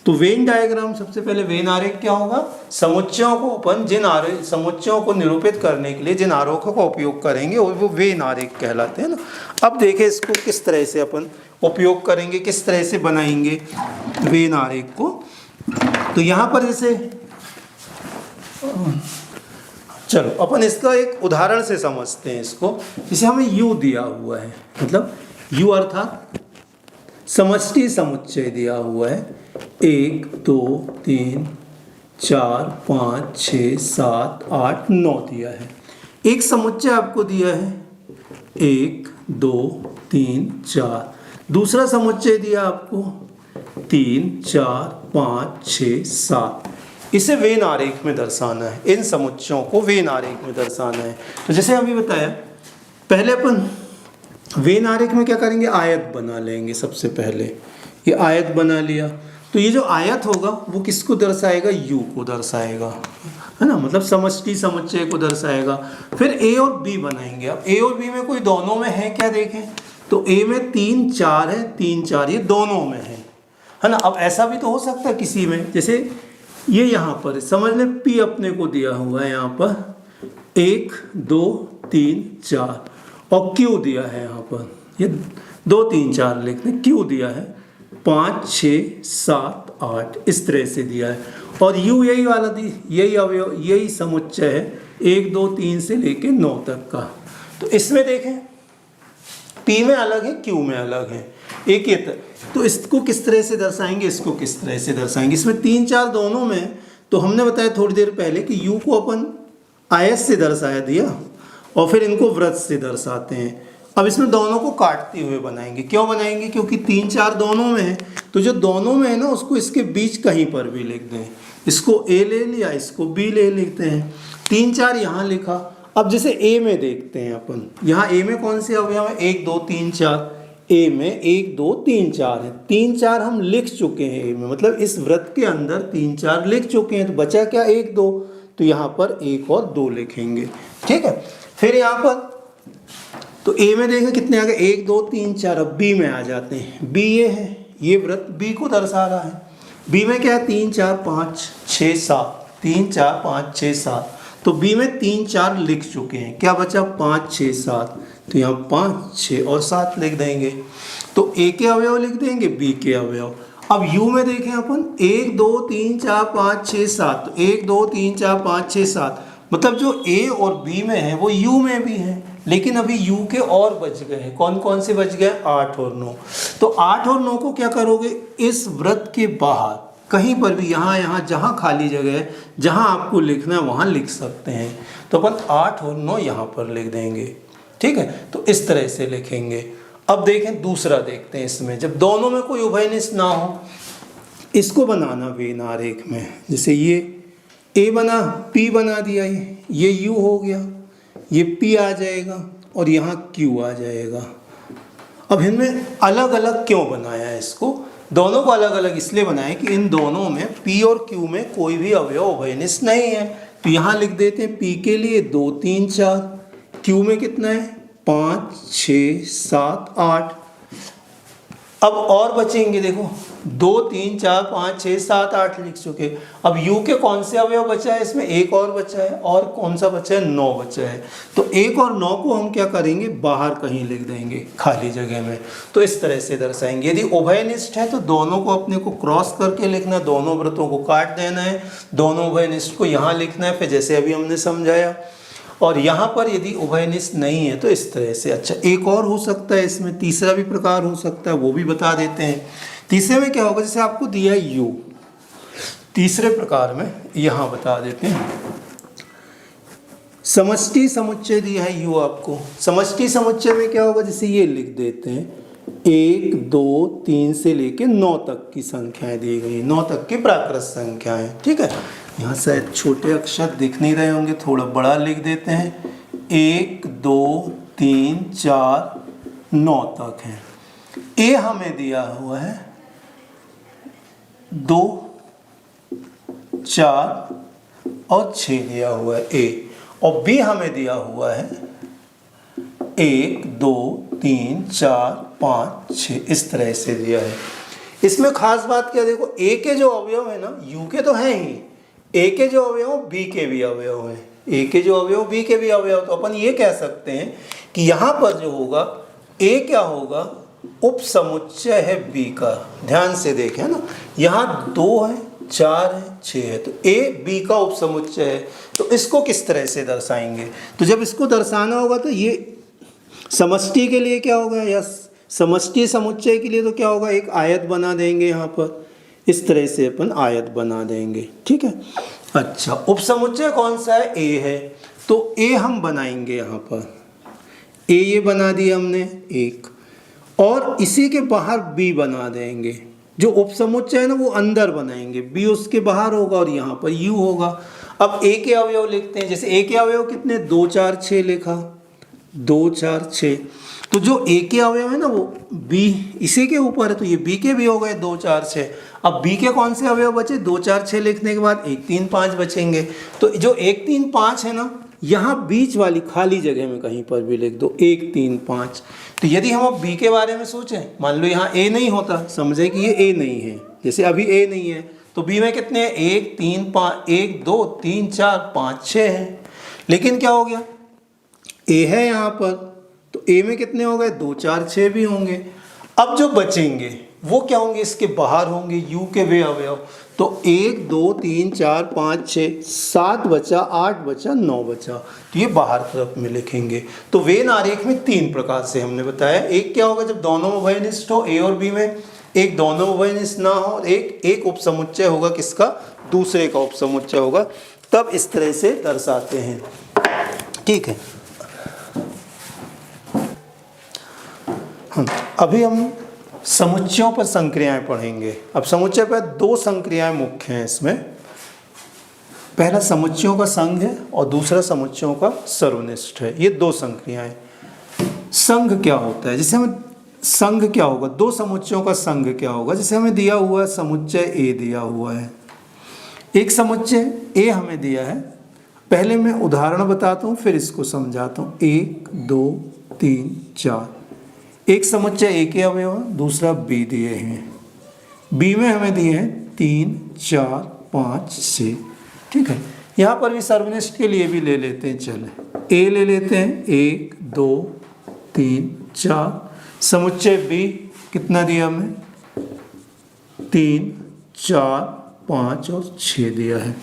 तो वेन डायग्राम, सबसे पहले वेन आरेख क्या होगा, समुच्चयों को अपन समुच्चयों को निरूपित करने के लिए जिन आरेखों का उपयोग करेंगे वो वेन आरेख कहलाते हैं ना। अब देखें इसको किस तरह से अपन उपयोग करेंगे, किस तरह से बनाएंगे वेन आरेख को। तो यहाँ पर जैसे चलो अपन इसका एक उदाहरण से समझते हैं इसको। जैसे हमें U दिया हुआ है, मतलब U अर्थात समष्टि समुच्चय दिया हुआ है, 1 2 3 4 5 6 7 8 9 दिया है। एक समुच्चय आपको दिया है 1 2 3 4, दूसरा समुच्चय दिया आपको 3 4 5 6 7। इसे वेन आरेख में दर्शाना है, इन समुच्चयों को वेन आरेख में दर्शाना है। तो जैसे अभी बताया, पहले अपन वेन आरेख में क्या करेंगे, आयत बना लेंगे। सबसे पहले ये आयत बना लिया, तो ये जो आयत होगा वो किसको दर्शाएगा, U को दर्शाएगा, है ना, मतलब समष्टि समुच्चय को दर्शाएगा। फिर A और B बनाएंगे। अब A और B में कोई दोनों में है क्या, देखें तो A में 3 4 है, 3 4 ये दोनों में है ना। अब ऐसा भी तो हो सकता है किसी में, जैसे ये यहाँ पर समझ लें P अपने को दिया हुआ है यहाँ पर 1 2 3 4 और Q दिया है यहाँ पर, ये 2 3 4 लिखते हैं, Q दिया है 5 6 7 8 इस तरह से दिया है। और U यही वाला यही अवयव, यही समुच्चय है 1 2 3 से लेके 9 तक का। तो इसमें देखें P में अलग है, Q में अलग है, एक ये तो इसको किस तरह से दर्शाएंगे, इसको किस तरह से दर्शाएंगे। इसमें 3 4 दोनों में, तो हमने बताया थोड़ी देर पहले कि U को अपन आयत से दर्शाया दिया और फिर इनको वृत्त से दर्शाते हैं। अब इसमें दोनों को काटते हुए बनाएंगे। क्यों बनाएंगे, क्योंकि 3 4 दोनों में है, तो जो दोनों में है ना उसको इसके बीच कहीं पर भी लिख दें। इसको A ले लिया, इसको B ले लिखते हैं, 3 4 यहाँ लिखा। अब जैसे A में देखते हैं अपन, यहाँ A में कौन से अवयव है, 1 2 3 4। A में 1 2 3 4 है, 3 4 हम लिख चुके हैं A में, मतलब इस वृत्त के अंदर 3 4 लिख चुके हैं। तो बचा क्या, 1 2, तो यहाँ पर 1 और 2 लिखेंगे, ठीक है। फिर यहाँ पर तो A में देखें कितने आ गए, 1 2 3 4। अब B में आ जाते हैं, B ये है, ये वृत्त B को दर्शा रहा है। B में क्या है, 3 4 5 6 7, 3 4 5 6 7। तो B में 3 4 लिख चुके हैं, क्या बचा 5 6 7, तो यहाँ 5 6 और 7 लिख देंगे। तो A के अवयव लिख देंगे, B के अवयव। अब U में देखें अपन 1 2 3 4 5 6 7, तो 1 2 3 4 5 6 7, मतलब जो A और B में है वो U में भी है, लेकिन अभी U के और बच गए हैं। कौन कौन से बच गए, 8 और 9। तो 8 और 9 को क्या करोगे, इस वृत्त के बाहर कहीं पर भी, यहाँ यहाँ जहाँ खाली जगह है, जहाँ आपको लिखना है वहाँ लिख सकते हैं। तो अपन 8 और 9 यहाँ पर लिख देंगे, ठीक है। तो इस तरह से लिखेंगे। अब देखें दूसरा देखते हैं, इसमें जब दोनों में कोई उभयनिष्ठ ना हो, इसको बनाना वेन आरेख में। जैसे ये A बना, P बना दिया, ये U हो गया, ये P आ जाएगा और यहाँ Q आ जाएगा। अब इनमें अलग अलग क्यों बनाया है, इसको दोनों को अलग अलग इसलिए बनाया कि इन दोनों में P और Q में कोई भी अवयव उभयनिष्ठ नहीं है। तो यहाँ लिख देते हैं P के लिए 2 3 4, Q में कितना है 5 6 7 8। अब और बचेंगे, देखो 2 3 4 5 6 7 8 लिख चुके। अब U के कौन से अवयव बचा है, इसमें 1 और बचा है, और कौन सा बचा है, 9 बचा है। तो 1 और 9 को हम क्या करेंगे, बाहर कहीं लिख देंगे खाली जगह में। तो इस तरह से दर्शाएंगे। यदि उभयनिष्ठ है तो दोनों को अपने को क्रॉस करके लिखना, दोनों वृत्तों को काट देना है, दोनों उभयनिष्ठ को यहाँ लिखना है, फिर जैसे अभी हमने समझाया। और यहाँ पर यदि उभयनिष्ठ नहीं है तो इस तरह से। अच्छा, एक और हो सकता है, इसमें तीसरा भी प्रकार हो सकता है, वो भी बता देते हैं। तीसरे में क्या होगा, जैसे आपको दिया है U, तीसरे प्रकार में यहाँ बता देते हैं। समष्टि समुच्चय दिया है U आपको। समष्टि समुच्चय में क्या होगा, जैसे ये लिख देते हैं 1 2 3 से लेके 9 तक की संख्याएं दी गई, 9 तक की प्राकृत संख्याएं, ठीक है। यहाँ शायद छोटे अक्षर दिख नहीं रहे होंगे, थोड़ा बड़ा लिख देते हैं। 1 2 3 4 9 तक है। A हमें दिया हुआ है 2 4 और 6 दिया हुआ है A, और B हमें दिया हुआ है 1 2 3 4 5 6 इस तरह से दिया है। इसमें खास बात क्या, देखो ए के जो अवयव है ना, यू के तो हैं ही, ए के जो अवयव बी के भी अवयव हैं, ए के जो अवयव बी के भी अवयव, तो अपन ये कह सकते हैं कि यहाँ पर जो होगा ए क्या होगा, उप समुच्चय है बी का। ध्यान से देखें ना, यहाँ 2 है, 4 है, 6 है, तो ए बी का उप समुच्चय है। तो इसको किस तरह से दर्शाएंगे, तो जब इसको दर्शाना होगा तो ये समष्टि के लिए क्या होगा, या समष्टि समुच्चय के लिए तो क्या होगा, एक आयत बना देंगे यहाँ पर, इस तरह से अपन आयत बना देंगे, ठीक है। अच्छा, उप समुच्चय कौन सा है, ए है, तो ए हम बनाएंगे यहाँ पर, ए ये बना दिया हमने एक, और इसी के बाहर बी बना देंगे। जो उप समुच्चय है ना वो अंदर बनाएंगे, बी उसके बाहर होगा और यहाँ पर यू होगा। अब ए के अवयव लिखते हैं, जैसे ए के अवयव कितने, 2 4 6 लिखा, 2 4 6, तो जो ए के अवयव है ना वो बी इसी के ऊपर है, तो ये बी के भी हो गए 2 4 6। अब बी के कौन से अवयव बचे, 2 4 6 लिखने के बाद 1 3 5 बचेंगे। तो जो 1 3 5 है ना, यहाँ बीच वाली खाली जगह में कहीं पर भी लिख दो 1 3 5। तो यदि हम अब बी के बारे में सोचें, मान लो यहाँ ए नहीं होता, समझे कि ये ए नहीं है, जैसे अभी ए नहीं है, तो बी में कितने हैं, 1 3 5, 1 2 3 4 5 6 है। लेकिन क्या हो गया, ए है यहाँ पर, तो ए में कितने हो गए, 2 4 6 भी होंगे। अब जो बचेंगे वो क्या होंगे, इसके बाहर होंगे यू के वे अवयव। तो 1 2 3 4 5 6 7 बचा, 8 बचा, 9 बचा, तो ये बाहर तरफ में लिखेंगे। तो वेन आरेख में 3 प्रकार से हमने बताया। एक क्या होगा, जब दोनों उभयनिष्ठ हो, ए और बी में, एक दोनों उभयनिष्ठ ना हो, एक उपसमुच्चय होगा किसका, दूसरे का उपसमुच्चय होगा, तब इस तरह से दर्शाते हैं, ठीक है। अभी हम समुच्चयों पर संक्रियाएं पढ़ेंगे। अब समुच्चय पर 2 संक्रियाएं मुख्य हैं इसमें, पहला समुच्चयों का संघ है और दूसरा समुच्चयों का सर्वनिष्ठ है। ये 2 संक्रियाएं। संघ क्या होता है, जैसे हमें संघ क्या होगा, 2 समुच्चयों का संघ क्या होगा, जैसे हमें दिया हुआ है समुच्चय ए दिया हुआ है, एक समुच्चय ए हमें दिया है। पहले मैं उदाहरण बताता हूँ फिर इसको समझाता हूँ। 1 2 3 4, एक समुच्चय ए के अवयव, दूसरा बी दिए हैं, बी में हमें दिए हैं 3 4 5 6, ठीक है। यहाँ पर भी सर्वनिष्ठ के लिए भी ले लेते हैं, चले ए ले लेते हैं, 1 2 3 4, समुच्चय बी कितना दिया हमें, 3 4 5 और 6 दिया है।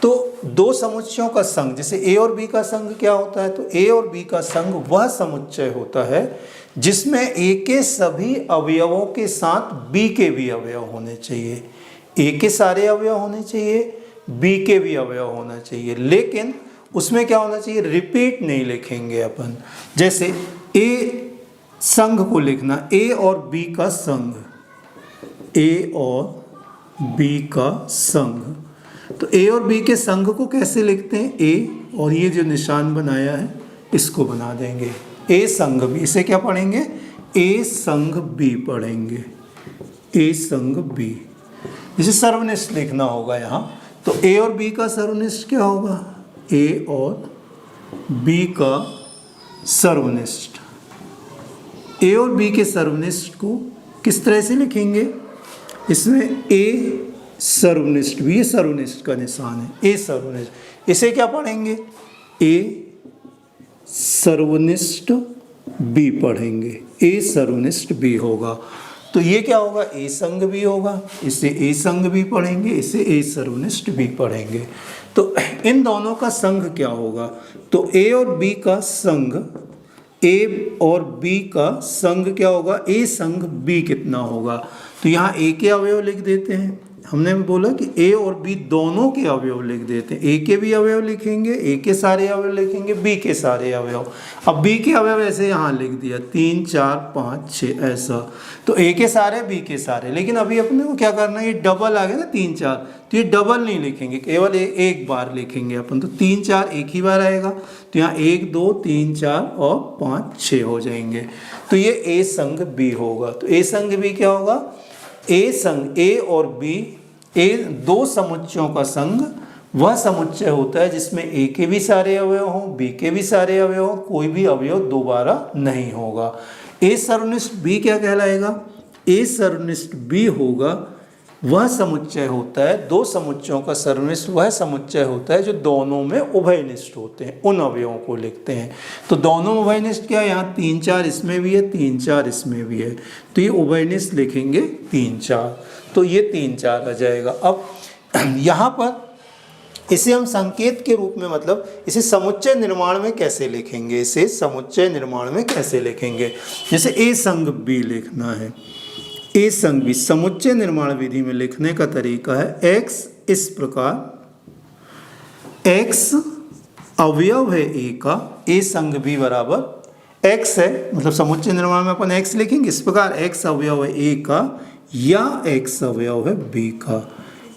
तो 2 समुच्चयों का संघ, जैसे ए और बी का संघ क्या होता है, तो ए और बी का संघ वह समुच्चय होता है जिसमें ए के सभी अवयवों के साथ बी के भी अवयव होने चाहिए। ए के सारे अवयव होने चाहिए, बी के भी अवयव होना चाहिए, लेकिन उसमें क्या होना चाहिए, रिपीट नहीं लिखेंगे अपन। जैसे ए संघ को लिखना, ए और बी का संघ, ए और बी का संघ, तो ए और बी के संघ को कैसे लिखते हैं, ए और ये जो निशान बनाया है इसको बना देंगे, ए संघ बी। इसे क्या पढ़ेंगे, ए संघ बी पढ़ेंगे, ए संघ बी। जैसे सर्वनिष्ठ लिखना होगा यहाँ, तो ए और बी का सर्वनिष्ठ क्या होगा, ए और बी का सर्वनिष्ठ। ए और बी के सर्वनिष्ठ को किस तरह से लिखेंगे, इसमें ए सर्वनिष्ठ भी, ये सर्वनिष्ठ का निशान है, ए सर्वनिष्ठ। इसे क्या पढ़ेंगे, ए सर्वनिष्ठ बी पढ़ेंगे, ए सर्वनिष्ठ बी होगा। तो ये क्या होगा, ए संघ बी होगा, इसे ए संघ बी पढ़ेंगे, इसे ए सर्वनिष्ठ बी पढ़ेंगे। तो इन दोनों का संघ क्या होगा, तो ए और बी का संघ, ए और बी का संघ क्या होगा, ए संघ बी कितना होगा। तो यहाँ ए के अवयव लिख देते हैं, हमने बोला कि ए और बी दोनों के अवयव लिख देते हैं, ए के भी अवयव लिखेंगे, ए के सारे अवयव लिखेंगे, बी के सारे अवयव। अब बी के अवयव ऐसे यहाँ लिख दिया 3 4 5 6 ऐसा, तो ए के सारे बी के सारे। लेकिन अभी अपने को क्या करना है, ये डबल आ गया ना 3 4, तो ये डबल नहीं लिखेंगे, केवल एक बार लिखेंगे अपन। तो 3 4 एक ही बार आएगा, तो यहाँ 1 2 3 4 और 5 6 हो जाएंगे। तो ये ए संघ बी होगा। तो ए संघ बी क्या होगा, ए संघ ए और बी, ए 2 समुच्चयों का संघ वह समुच्चय होता है जिसमें ए के भी सारे अवयव हों, बी के भी सारे अवयव हों, कोई भी अवयव दोबारा नहीं होगा। ए सर्वनिष्ठ बी क्या कहलाएगा, ए सर्वनिष्ठ बी होगा वह समुच्चय होता है, दो समुच्चयों का सर्वनिष्ठ वह समुच्चय होता है जो दोनों में उभयनिष्ठ होते हैं, उन अवयवों को लिखते हैं। तो दोनों में उभयनिष्ठ क्या है, यहाँ 3 4 इसमें भी है, 3 4 इसमें भी है, तो ये उभयनिष्ठ लिखेंगे 3 4, तो ये 3 4 आ जाएगा। अब यहाँ पर इसे हम संकेत के रूप में, मतलब इसे समुच्चय निर्माण में कैसे लिखेंगे, इसे समुच्चय निर्माण में कैसे लिखेंगे, जैसे ए संग बी लिखना है, ए संग बी समुच्चय निर्माण विधि में लिखने का तरीका है x इस प्रकार, x अवयव है ए का, ए संग बी बराबर x है, मतलब समुच्चय निर्माण में अपन x लिखेंगे इस प्रकार, x अवयव है ए का या x अवयव है b का,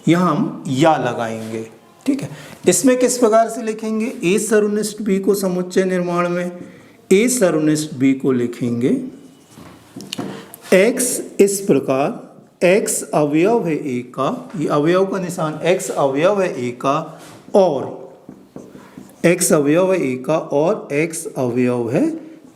यहाँ हम या लगाएंगे, ठीक है। इसमें किस प्रकार से लिखेंगे, ए सर्वनिष्ठ बी को समुच्चय निर्माण में ए सर्वनिष्ठ बी को लिखेंगे x इस प्रकार, x अवयव है ए का, ये अवयव का निशान, x अवयव है ए का और x अवयव है ए का और x अवयव है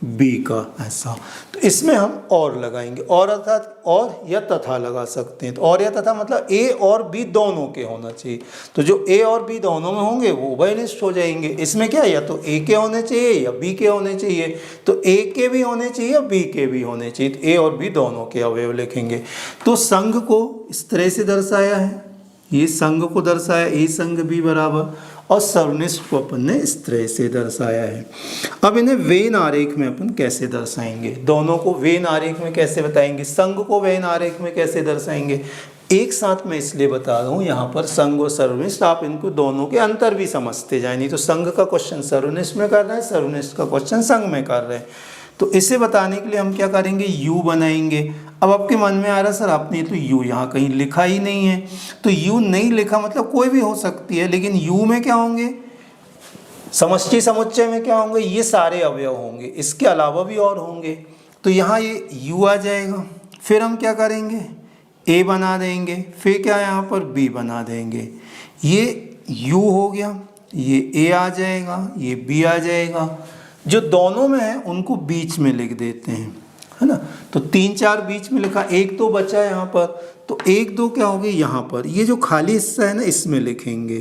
बी का, ऐसा। तो इसमें हम और लगाएंगे, और अर्थात और या तथा लगा सकते हैं। तो और या तथा मतलब ए और बी दोनों के होना चाहिए, तो जो ए और बी दोनों में होंगे वो उभयनिष्ठ हो जाएंगे। इसमें क्या है, या तो ए के होने चाहिए या बी के होने चाहिए, तो ए के भी होने चाहिए या बी के भी होने चाहिए, तो ए और बी दोनों के अवयव लिखेंगे। तो संघ को इस तरह से दर्शाया है, ये संघ को दर्शाया ए संघ बी बराबर, और सर्वनिष्ठ को अपन ने इस तरह से दर्शाया है। अब इन्हें वेन आरेख में अपन कैसे दर्शाएंगे, दोनों को वेन आरेख में कैसे बताएंगे, संघ को वेन आरेख में कैसे दर्शाएंगे, एक साथ में इसलिए बता रहा हूँ, यहाँ पर संघ और सर्वनिष्ठ आप इनको दोनों के अंतर भी समझते जाए, नहीं तो संघ का क्वेश्चन सर्वनिष्ठ में कर रहे हैं, सर्वनिष्ठ का क्वेश्चन संघ में कर रहे हैं। तो इसे बताने के लिए हम क्या करेंगे, u बनाएंगे। अब आपके मन में आ रहा सर आपने तो u यहाँ कहीं लिखा ही नहीं है, तो u नहीं लिखा मतलब कोई भी हो सकती है, लेकिन u में क्या होंगे, समष्टि समुच्चय में क्या होंगे, ये सारे अवयव होंगे, इसके अलावा भी और होंगे, तो यहाँ ये u आ जाएगा। फिर हम क्या करेंगे, a बना देंगे, फिर क्या यहाँ पर b बना देंगे, ये u हो गया, ये a आ जाएगा, ये b आ जाएगा, जो दोनों में है उनको बीच में लिख देते हैं, है ना। तो 3 4 बीच में लिखा, 1 2 बचा यहाँ पर, तो 1 2 क्या हो गए यहाँ पर, ये जो खाली हिस्सा है ना इसमें लिखेंगे।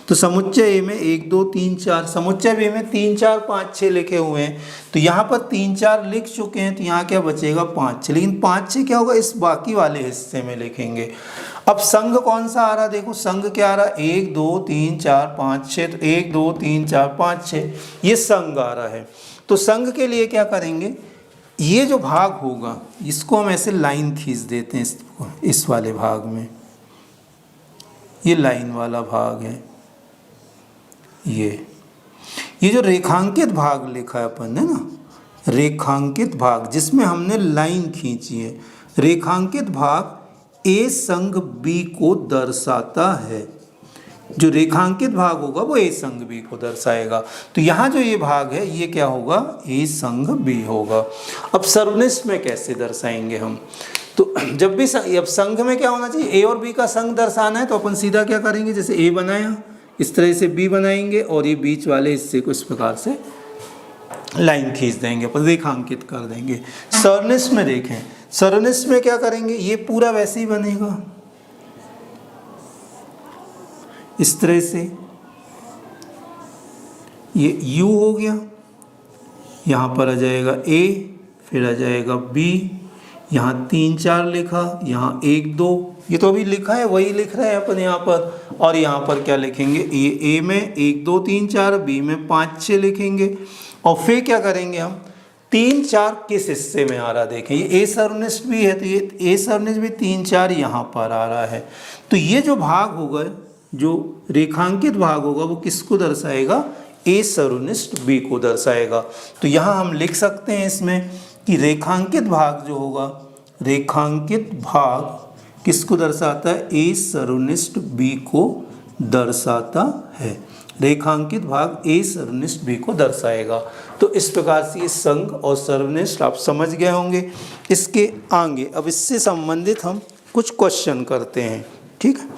तो समुच्चय ए में 1 2 3 4, समुच्चय बी में 3 4 5 6 लिखे हुए हैं, तो यहाँ पर 3 4 लिख चुके हैं, तो यहाँ क्या बचेगा 5 6, लेकिन 5 6 क्या होगा, इस बाकी वाले हिस्से में लिखेंगे। अब संघ कौन सा आ रहा, देखो संघ क्या आ रहा, 1 2 3 4 5 6, तो 1 2 3 4 5 6 ये संघ आ रहा है। तो संघ के लिए क्या करेंगे, ये जो भाग होगा इसको हम ऐसे लाइन खींच देते हैं, इस वाले भाग में, ये लाइन वाला भाग है, ये जो रेखांकित भाग लिखा है अपन ने ना, रेखांकित भाग जिसमें हमने लाइन खींची है, रेखांकित भाग ए संग बी को दर्शाता है, जो रेखांकित भाग होगा वो ए संग बी को दर्शाएगा। तो यहाँ जो ये भाग है ये क्या होगा, ए संग बी होगा। अब सर्वनिष्ठ में कैसे दर्शाएंगे हम, तो जब भी अब संघ में क्या होना चाहिए, ए और बी का संघ दर्शाना है, तो अपन सीधा क्या करेंगे, जैसे ए बनाया इस तरह से बी बनाएंगे और ये बीच वाले हिस्से को इस प्रकार से लाइन खींच देंगे, अपन रेखांकित कर देंगे। सर्वनिष्ठ में देखें, सर्वनिष्ठ में क्या करेंगे, ये पूरा वैसे ही बनेगा इस तरह से, ये u हो गया, यहाँ पर आ जाएगा a, फिर आ जाएगा b, यहाँ 3 4 लिखा, यहाँ 1 2, ये तो अभी लिखा है वही लिख रहे हैं अपन यहाँ पर, और यहाँ पर क्या लिखेंगे, ये a में 1 2 3 4, b में 5 6 लिखेंगे, और फिर क्या करेंगे हम, 3 4 किस हिस्से में आ रहा देखें, ये ए सर्वनिष्ठ भी है, तो ये ए सर्वनिष्ठ भी 3 4 यहाँ पर आ रहा है। तो ये जो भाग होगा, जो रेखांकित भाग होगा वो किसको दर्शाएगा, ए सर्वनिष्ठ बी को दर्शाएगा। तो यहाँ हम लिख सकते हैं इसमें कि रेखांकित भाग जो होगा, रेखांकित भाग किसको दर्शाता है, ए सर्वनिष्ठ बी को दर्शाता है, रेखांकित भाग ए सर्वनिष्ठ बी को दर्शाएगा। तो इस प्रकार से ये संघ और सर्वनिष्ठ आप समझ गए होंगे। इसके आगे अब इससे संबंधित हम कुछ क्वेश्चन करते हैं, ठीक है।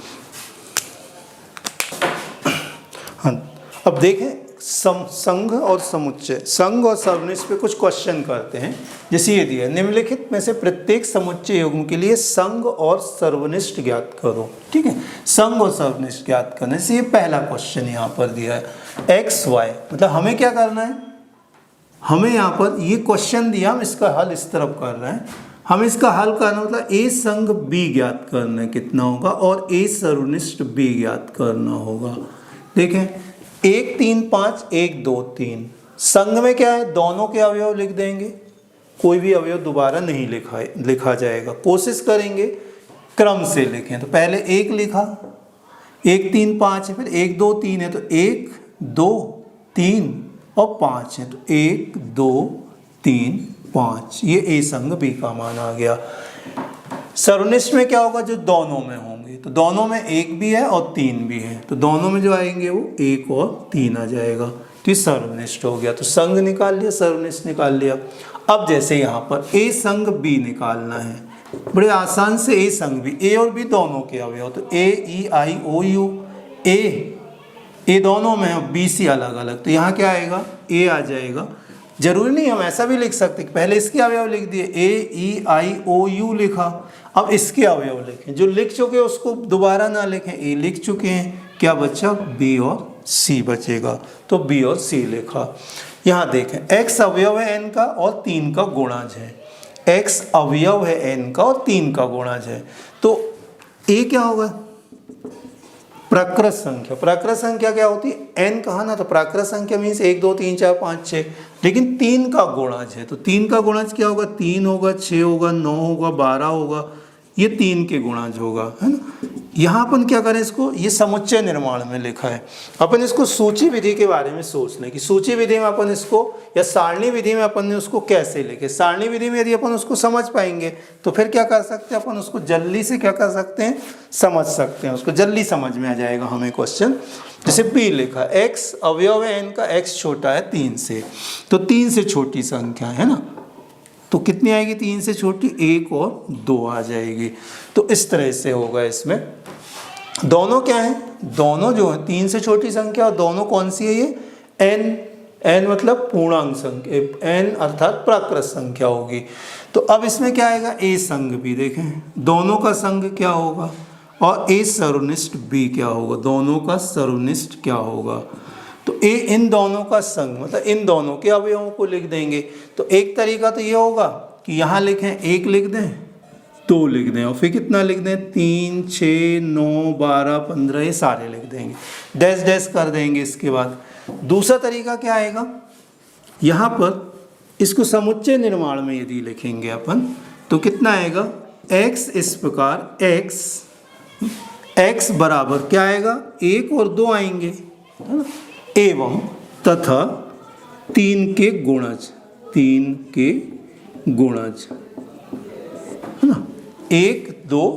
हाँ, अब देखें संघ और समुच्चय, संघ और सर्वनिष्ठ पे कुछ क्वेश्चन करते हैं। जैसे ये दिया, निम्नलिखित में से प्रत्येक समुच्चय युग्म के लिए संघ और सर्वनिष्ठ ज्ञात करो। ठीक है, संघ और सर्वनिष्ठ ज्ञात करने से ये पहला क्वेश्चन यहाँ पर दिया है। एक्स वाई, मतलब हमें क्या करना है, हमें यहाँ पर ये क्वेश्चन दिया, हम इसका हल इस तरफ कर रहे हैं। हमें इसका हल करना मतलब ए संघ बी ज्ञात करना है कितना होगा, और ए सर्वनिष्ठ बी ज्ञात करना होगा। देखें 1 3 5 1 2 3, संघ में क्या है, दोनों के अवयव लिख देंगे, कोई भी अवयव दोबारा नहीं लिखा जाएगा। कोशिश करेंगे क्रम से लिखें, तो पहले 1 लिखा, 1 3 5 है, फिर 1 2 3 है, तो 1 2 3 और 5 है, तो 1 2 3 5, ये ए संघ बी का मान आ गया। सर्वनिष्ठ में क्या होगा, जो दोनों में होंगे, तो दोनों में 1 भी है और 3 भी है, तो दोनों में जो आएंगे वो 1 और 3 आ जाएगा, तो ये सर्वनिष्ठ हो गया। तो संघ निकाल लिया, सर्वनिष्ठ निकाल लिया। अब जैसे यहाँ पर ए संघ बी निकालना है, बड़े आसान से ए संघ बी, ए और बी दोनों के अवयव, तो ए ई आई ओ यू, ए दोनों में है, बी सी अलग अलग, तो यहाँ क्या आएगा, ए आ जाएगा। जरूरी नहीं, हम ऐसा भी लिख सकते कि पहले इसके अवयव लिख दिए, ए ई आई ओ यू लिखा, अब इसके अवयव लिखें, जो लिख चुके उसको दोबारा ना लिखें, ए लिख चुके हैं, क्या बचा, बी और सी बचेगा, तो बी और सी लिखा। यहाँ देखें x अवयव है n का और 3 का गुणज है, x अवयव है n का और 3 का गुणज है, तो a क्या होगा, प्राकृत संख्या। प्राकृत संख्या क्या होती है, n कहा ना, तो प्राकृत संख्या मीन्स 1 2 3 4 5 6, लेकिन 3 का गुणज है, तो 3 का गुणज क्या होगा, 3 होगा, 6 होगा, 9 होगा, 12 होगा, ये 3 के गुणज होगा, है ना। यहाँ अपन क्या करें, इसको ये समुच्चय निर्माण में लिखा है, अपन इसको सूची विधि के बारे में सोच लें कि सूची विधि में अपन इसको, या सारणी विधि में अपन ने उसको कैसे लिखे। सारणी विधि में यदि अपन उसको समझ पाएंगे तो फिर क्या कर सकते हैं, अपन उसको जल्दी से क्या कर सकते हैं, समझ सकते हैं, उसको जल्दी समझ में आ जाएगा हमें क्वेश्चन। जैसे बी लिखा, x अवयव है n का, x छोटा है 3 से, तो 3 से छोटी संख्या है ना, तो कितनी आएगी, 3 से छोटी 1 और 2 आ जाएगी। तो इस तरह से होगा। इसमें दोनों क्या है, दोनों जो है 3 से छोटी संख्या, और दोनों कौन सी है, ये n मतलब पूर्णांक संख्या, n अर्थात प्राकृत संख्या होगी। तो अब इसमें क्या आएगा, ए संघ बी, देखें दोनों का संघ क्या होगा, और ए सर्वनिष्ठ बी क्या होगा, दोनों का सर्वनिष्ठ क्या होगा, तो ए इन दोनों का संघ मतलब इन दोनों के अवयवों को लिख देंगे। तो एक तरीका तो ये होगा कि यहाँ लिखें 1 लिख दें, 2 लिख दें, और फिर कितना लिख दें, 3 6 9 12 15, ये सारे लिख देंगे, डैश डैश कर देंगे। इसके बाद दूसरा तरीका क्या आएगा, यहाँ पर इसको समुच्चय निर्माण में यदि लिखेंगे अपन, तो कितना आएगा, x इस प्रकार, x बराबर क्या आएगा, 1 और 2 आएंगे, है ना, एवं तथा 3 के गुणज, 3 के गुणज, है ना, 1 2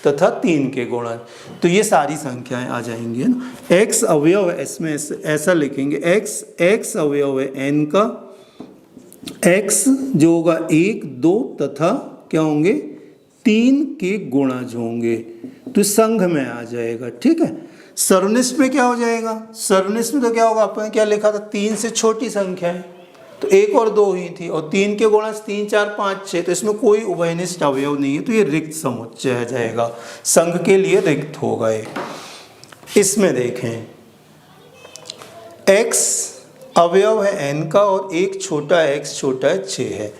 तथा 3 के गुणज, तो ये सारी संख्याएं आ जाएंगी, है ना। x अवयव है, इसमें ऐसा लिखेंगे, x अवयव है n का, x जो होगा 1 2 तथा क्या होंगे, 3 के गुणज होंगे, तो संघ में आ जाएगा। ठीक है, सर्वनिष्ठ में क्या हो जाएगा, सर्वनिष्ठ में तो क्या होगा, अपन क्या लिखा था, 3 से छोटी संख्या है, तो 1 और 2 ही थी, और 3 के गुणज 3 4 5 6, तो इसमें कोई उभयनिष्ठ अवयव नहीं है, तो ये रिक्त समुच्चय आ जाएगा, संघ के लिए रिक्त हो गए। इसमें देखें x अवयव है n का और 1 छोटा है, x छोटा है 6 है,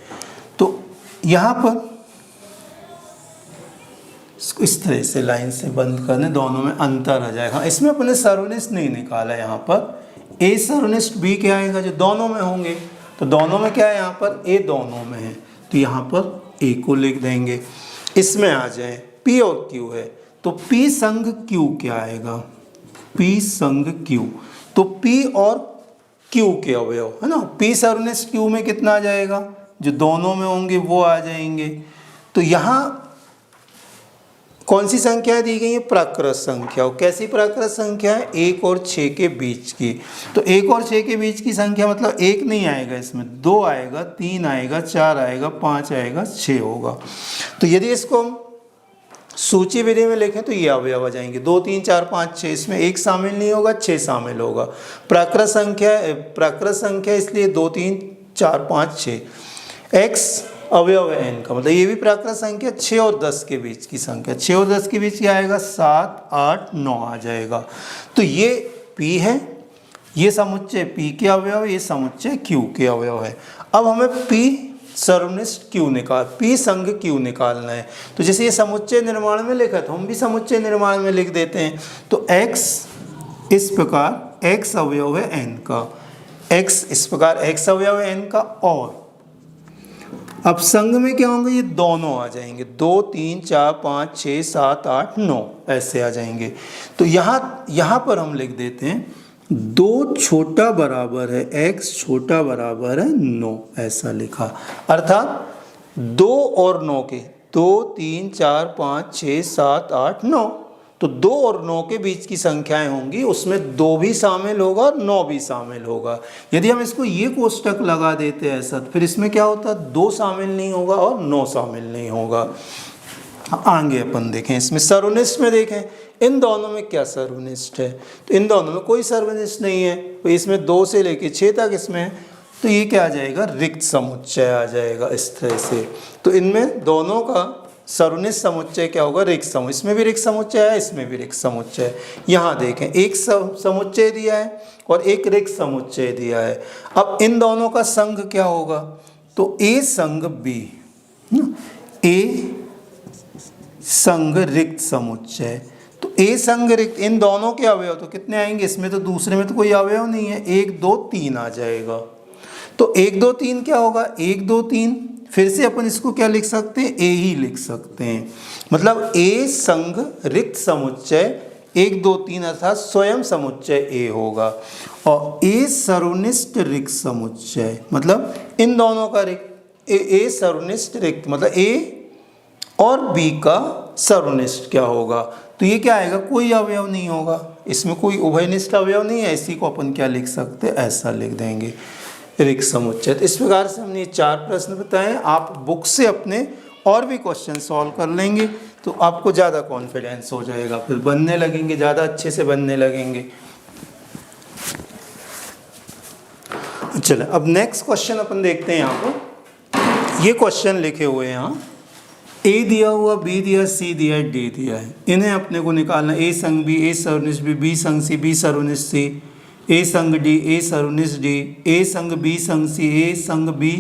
तो यहाँ पर इसको इस तरह से लाइन से बंद करने, दोनों में अंतर आ जाएगा। इसमें अपने सर्वनिष्ठ नहीं निकाला, यहाँ पर ए सर्वनिष्ठ बी क्या आएगा, जो दोनों में होंगे, तो दोनों में क्या है, यहाँ पर ए दोनों में है, तो यहाँ पर ए को लिख देंगे। इसमें आ जाए पी और क्यू है, तो पी संघ क्यू क्या आएगा, पी संघ क्यू, तो पी और क्यू के अवयव, है ना, पी सर्वनिष्ठ क्यू में कितना आ जाएगा, जो दोनों में होंगे वो आ जाएंगे। तो यहाँ कौन सी संख्या दी गई है, प्राकृत संख्या। कैसी प्राकृत संख्या है, 1 और 6 के बीच की, तो 1 और 6 के बीच की संख्या मतलब 1 नहीं आएगा, इसमें 2 आएगा, 3 आएगा, 4 आएगा, 5 आएगा, 6 होगा। तो यदि इसको सूची विधि में लिखें तो ये अवयव आ जाएंगे 2 3 4 5 6, इसमें 1 शामिल नहीं होगा, 6 शामिल होगा। प्राकृत संख्या इसलिए 2 3 4 5 6। x अवयव है n का, मतलब ये भी प्राकृत संख्या 6 और 10 के बीच की संख्या, 6 और 10 के बीच क्या आएगा 7 8 9 आ जाएगा। तो ये p है, ये समुच्चय p के अवयव है, ये समुच्चय q के अवयव है। अब हमें p सर्वनिष्ठ q p संघ q निकालना है। तो जैसे ये समुच्चय निर्माण में लिखा तो हम भी समुच्चय निर्माण में लिख देते हैं। तो x इस प्रकार x अवयव है n का, x इस प्रकार x अवयव है n का। और अब संघ में क्या होंगे, ये दोनों आ जाएंगे, 2 3 4 5 6 7 8 9 ऐसे आ जाएंगे। तो यहाँ पर हम लिख देते हैं 2 छोटा बराबर है x छोटा बराबर है 9, ऐसा लिखा। अर्थात 2 और 9 के 2 3 4 5 6 7 8 9, तो 2 और 9 के बीच की संख्याएं होंगी, उसमें 2 भी शामिल होगा और 9 भी शामिल होगा। यदि हम इसको ये कोष्टक लगा देते हैं ऐसा, फिर इसमें क्या होता है 2 शामिल नहीं होगा और 9 शामिल नहीं होगा। आगे अपन देखें, इसमें सर्वनिष्ठ में देखें इन दोनों में क्या सर्वनिष्ठ है, तो इन दोनों में कोई सर्वनिष्ठ नहीं है। तो इसमें 2 से लेके 6 तक इसमें है, तो ये क्या आ जाएगा रिक्त समुच्चय आ जाएगा इस तरह से। तो इनमें दोनों का सर्वनिष्ठ समुच्चय क्या होगा रिक्त समुच्चय, इसमें भी रिक्त समुच्चय है, इसमें भी रिक्त समुच्चय है। यहाँ देखें एक समुच्चय दिया है और एक रिक्त समुच्चय दिया है। अब इन दोनों का संघ क्या होगा, तो a संघ b, a संघ रिक्त समुच्चय। तो a संघ रिक्त, इन दोनों के अवयव तो कितने आएंगे, इसमें तो दूसरे में तो कोई अवयव नहीं है, 1 2 3 आ जाएगा। तो 1 2 3 क्या होगा 1 2 3, फिर से अपन इसको क्या लिख सकते हैं a ही लिख सकते हैं। मतलब a संघ रिक्त समुच्चय 1 2 3 अर्थात स्वयं समुच्चय a होगा। और a सर्वनिष्ठ रिक्त समुच्चय मतलब इन दोनों का रिक्त, a सर्वनिष्ठ रिक्त मतलब a और b का सर्वनिष्ठ क्या होगा, तो ये क्या आएगा कोई अवयव नहीं होगा, इसमें कोई उभयनिष्ठ अवयव नहीं है, इसी को अपन क्या लिख सकते हैं ऐसा लिख देंगे रिक्त समुच्चय। तो इस प्रकार से हमने 4 प्रश्न बताए। आप बुक से अपने और भी क्वेश्चन सॉल्व कर लेंगे तो आपको ज़्यादा कॉन्फिडेंस हो जाएगा, फिर बनने लगेंगे, ज़्यादा अच्छे से बनने लगेंगे। चलो अब नेक्स्ट क्वेश्चन अपन देखते हैं। यहाँ पर ये क्वेश्चन लिखे हुए हैं, यहाँ a दिया हुआ, b दिया, c दिया, d दिया है। इन्हें अपने को निकालना, a संग b, a सर्वनिष्ठ b संग c, b सर्वनिष्ठ c, a संग d, a सर्वनिष्ठ d, a संग b संग c, a संग b,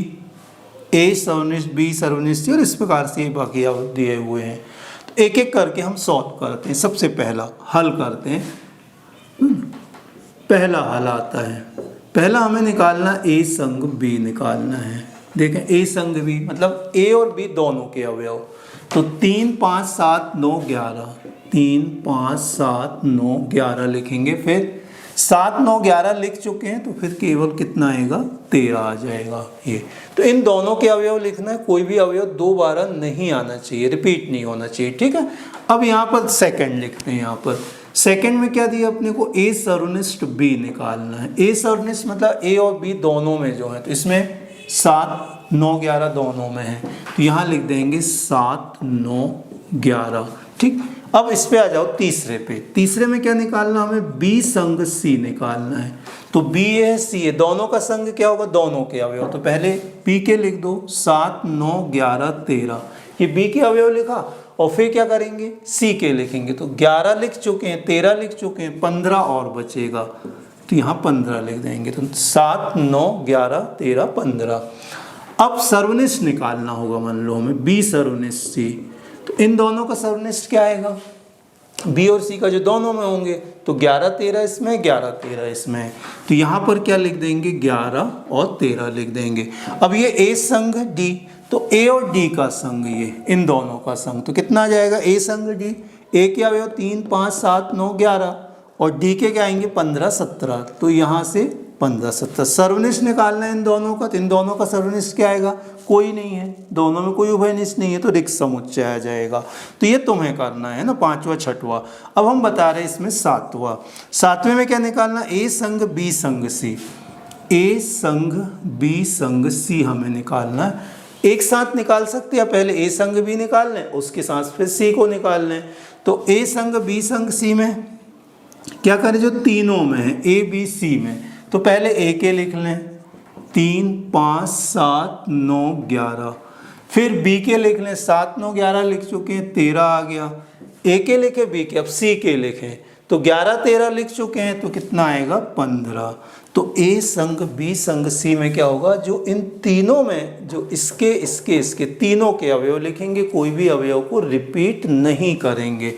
a सर्वनिष्ठ b सर्वनिष्ठ c, और इस प्रकार से बाकी दिए हुए हैं। तो एक एक करके हम सॉल्व करते हैं। सबसे पहला हल करते हैं। पहला हल आता है, पहला हमें निकालना a संग b निकालना है। देखें a संग b मतलब a और b दोनों के अवयव, तो 3 5 7 9 11, 3 5 7 9 11 लिखेंगे। फिर 7 9 11 लिख चुके हैं तो फिर केवल कितना आएगा 13 आ जाएगा ये। तो इन दोनों के अवयव लिखना है, कोई भी अवयव दोबारा नहीं आना चाहिए, रिपीट नहीं होना चाहिए, ठीक है। अब यहाँ पर सेकंड लिखते हैं। यहाँ पर सेकंड में क्या दिया अपने को a सर्वनिष्ठ b निकालना है। a सर्वनिष्ठ मतलब a और b दोनों में जो है, तो इसमें 7 9 11 दोनों में है, तो यहाँ लिख देंगे 7 9 11, ठीक। अब इस पे आ जाओ तीसरे पे। तीसरे में क्या निकालना हमें b संग c निकालना है। तो b है c है, दोनों का संग क्या होगा दोनों के अवयव। तो पहले b के लिख दो, 7 9 11 13, ये b के अवयव लिखा। और फिर क्या करेंगे c के लिखेंगे, तो 11 लिख चुके हैं, 13 लिख चुके हैं, 15 और बचेगा, तो यहाँ 15 लिख देंगे। तो 7 9 11 13 15। अब सर्वनिष्ठ निकालना होगा, मान लो हमें b सर्वनिष्ठ c, तो इन दोनों का सर्वनिष्ठ क्या आएगा b और c का जो दोनों में होंगे, तो 11 13 इसमें, 11 13 इसमें है, तो यहाँ पर क्या लिख देंगे 11 और 13 लिख देंगे। अब ये a संग d, तो a और d का संग, ये इन दोनों का संग, तो कितना आ जाएगा a संग d, a के अवयव 3 5 7 9 11 और d के क्या आएंगे 15 17, तो यहाँ से 15 17 सर्वनिष्ठ निकालना है इन दोनों का। तो इन दोनों का सर्वनिष्ठ क्या आएगा कोई नहीं है, दोनों में कोई उभयनिष्ठ नहीं है, तो रिक्त समुच्चय आ जाएगा। तो ये तुम्हें करना है ना, 5वां 6वां। अब हम बता रहे हैं इसमें 7वां। 7वें में क्या निकालना, a संग b संग c, a संग b संग c हमें निकालना है। एक साथ निकाल सकते हैं, पहले ए संग बी निकाल लें, उसके साथ फिर सी को निकाल लें। तो ए संग बी संग सी में क्या करें, जो तीनों में है ए बी सी में, तो पहले ए के लिख लें 3 5 7 9 11, फिर बी के लिख लें 7 9 11 लिख चुके हैं 13 आ गया, ए के लिखे बी के, अब सी के लिखें तो 11 13 लिख चुके हैं तो कितना आएगा 15। तो ए संग बी संग सी में क्या होगा, जो इन तीनों में जो इसके इसके इसके तीनों के अवयव लिखेंगे, कोई भी अवयव को रिपीट नहीं करेंगे।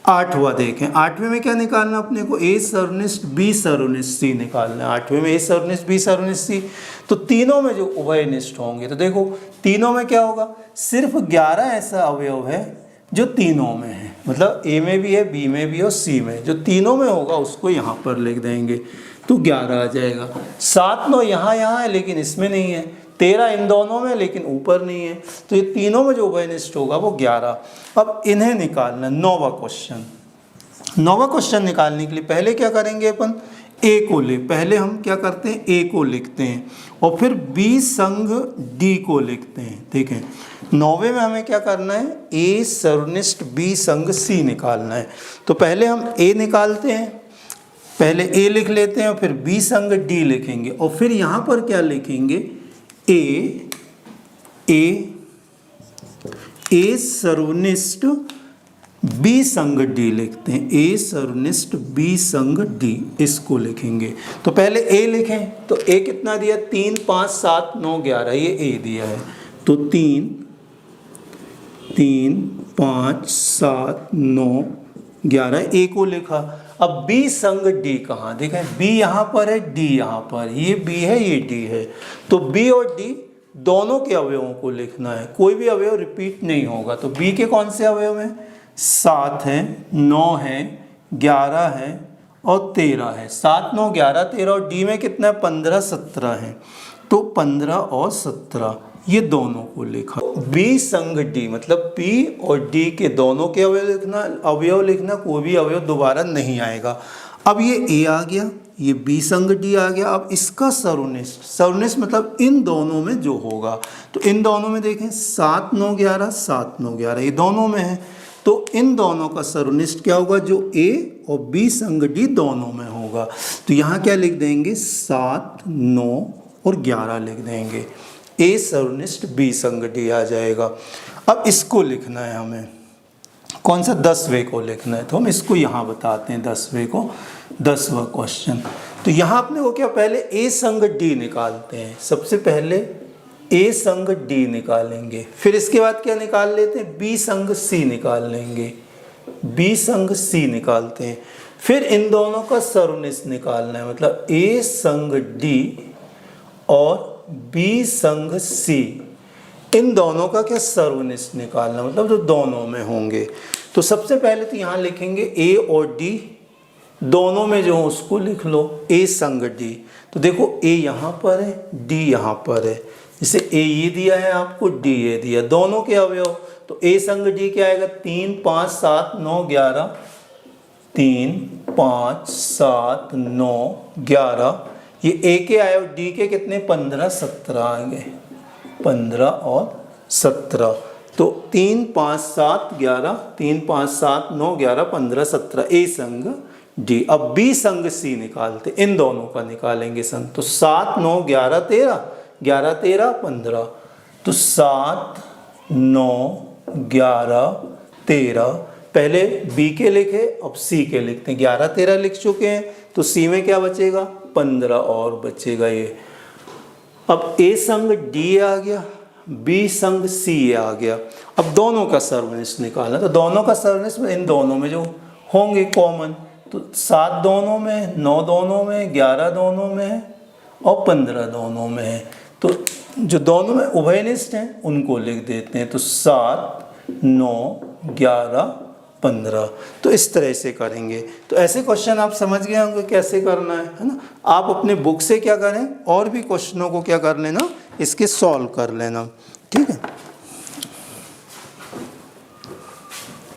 आठवां देखें, आठवें में क्या निकालना अपने को, ए सर्वनिष्ठ बी सर्वनिष्ठ सी निकालना है। आठवें में ए सर्वनिष्ठ बी सर्वनिष्ठ सी, तो तीनों में जो उभयनिष्ठ होंगे, तो देखो तीनों में क्या होगा, सिर्फ 11 ऐसा अवयव है जो तीनों में है, मतलब ए में भी है बी में भी है और सी में, जो तीनों में होगा उसको यहाँ पर लिख देंगे तो 11 आ जाएगा। 7 9 यहाँ है लेकिन इसमें नहीं है, 13 इन दोनों में लेकिन ऊपर नहीं है, तो ये तीनों में जो उभयनिष्ठ होगा वो 11। अब इन्हें निकालना, नौवां क्वेश्चन निकालने के लिए पहले क्या करेंगे अपन, ए को ले, पहले हम क्या करते हैं ए को लिखते हैं और फिर बी संग डी को लिखते हैं। देखें 9वें में हमें क्या करना है, ए सर्वनिष्ठ बी संग सी निकालना है। तो पहले हम ए निकालते हैं, पहले ए लिख लेते हैं और फिर बी संग डी लिखेंगे और फिर यहाँ पर क्या लिखेंगे, ए सर्वनिष्ठ बी संग डी लिखते हैं, ए सर्वनिष्ठ बी संग डी, इसको लिखेंगे। तो पहले ए लिखें, तो ए कितना दिया 3 5 7 9 11, ये ए दिया है, तो 3 5 7 9 11 ए को लिखा। अब बी संग डी कहाँ, देखें बी यहाँ पर है डी यहाँ पर, ये बी है ये डी है, तो बी और डी दोनों के अवयवों को लिखना है, कोई भी अवयव रिपीट नहीं होगा। तो बी के कौन से अवयव हैं, 7 है 9 है 11 है और 13 है, 7 9 11 13, और डी में कितना है 15 17 है, तो 15 और 17 ये दोनों को लिखा। बी संग डी मतलब बी और डी के दोनों के अवयव लिखना, कोई भी अवयव दोबारा नहीं आएगा। अब ये ए आ गया, ये बी संग डी आ गया। अब इसका सर्वनिष्ठ मतलब इन दोनों में जो होगा, तो इन दोनों में देखें 7 9 11 7 9 11 ये दोनों में है, तो इन दोनों का सर्वनिष्ठ क्या होगा, जो ए और बी संग डी दोनों में होगा। तो यहाँ क्या लिख देंगे 7 9 और 11 लिख देंगे, ए सर्वनिष्ठ बी संग डी आ जाएगा। अब इसको लिखना है हमें, कौन सा 10वें को लिखना है, तो हम इसको यहाँ बताते हैं 10वें को, 10वां क्वेश्चन। तो यहाँ अपने को क्या, पहले ए संग डी निकालते हैं, सबसे पहले ए संग डी निकालेंगे, फिर इसके बाद क्या निकाल लेते हैं, बी संग सी निकाल लेंगे, बी संग सी निकालते हैं, फिर इन दोनों का सर्वनिष्ठ निकालना है, मतलब ए संग डी और बी संग सी, इन दोनों का क्या सर्वनिष्ठ निकालना, मतलब जो दोनों में होंगे। तो सबसे पहले तो यहाँ लिखेंगे ए और डी दोनों में जो हो उसको लिख लो, ए संग डी। तो देखो ए यहाँ पर है डी यहाँ पर है, जैसे ए ये दिया है आपको, डी ये दिया, दोनों के अवयव, तो ए संग डी क्या आएगा 3 5 7 9 11, 3 5 7 9 11, ये ए के आए और डी के कितने 15 17 आएंगे, 15 और 17, तो 3 5 7 11, 3 5 7 9 11 15 17 ए संग डी। अब बी संग सी निकालते, इन दोनों का निकालेंगे संग, तो 7 9 11 13, 11 13 15, तो 7 9 11 13, पहले बी के लिखे अब सी के लिखते हैं, 11 13 लिख चुके हैं, तो सी में क्या बचेगा 15 और बचेगा ये। अब ए संग डी आ गया, बी संग सी आ गया, अब दोनों का सर्वनिष्ठ निकालना, तो दोनों का सर्वनिष्ठ इन दोनों में जो होंगे कॉमन, तो 7 दोनों में, 9 दोनों में, 11 दोनों में है और 15 दोनों में है, तो जो दोनों में उभयनिष्ठ हैं उनको लिख देते हैं, तो 7 9 11 15। तो इस तरह से करेंगे। तो ऐसे क्वेश्चन आप समझ गए होंगे कैसे करना है ना। आप अपने बुक से क्या करें, और भी क्वेश्चनों को क्या कर लेना, इसके सॉल्व कर लेना, ठीक है।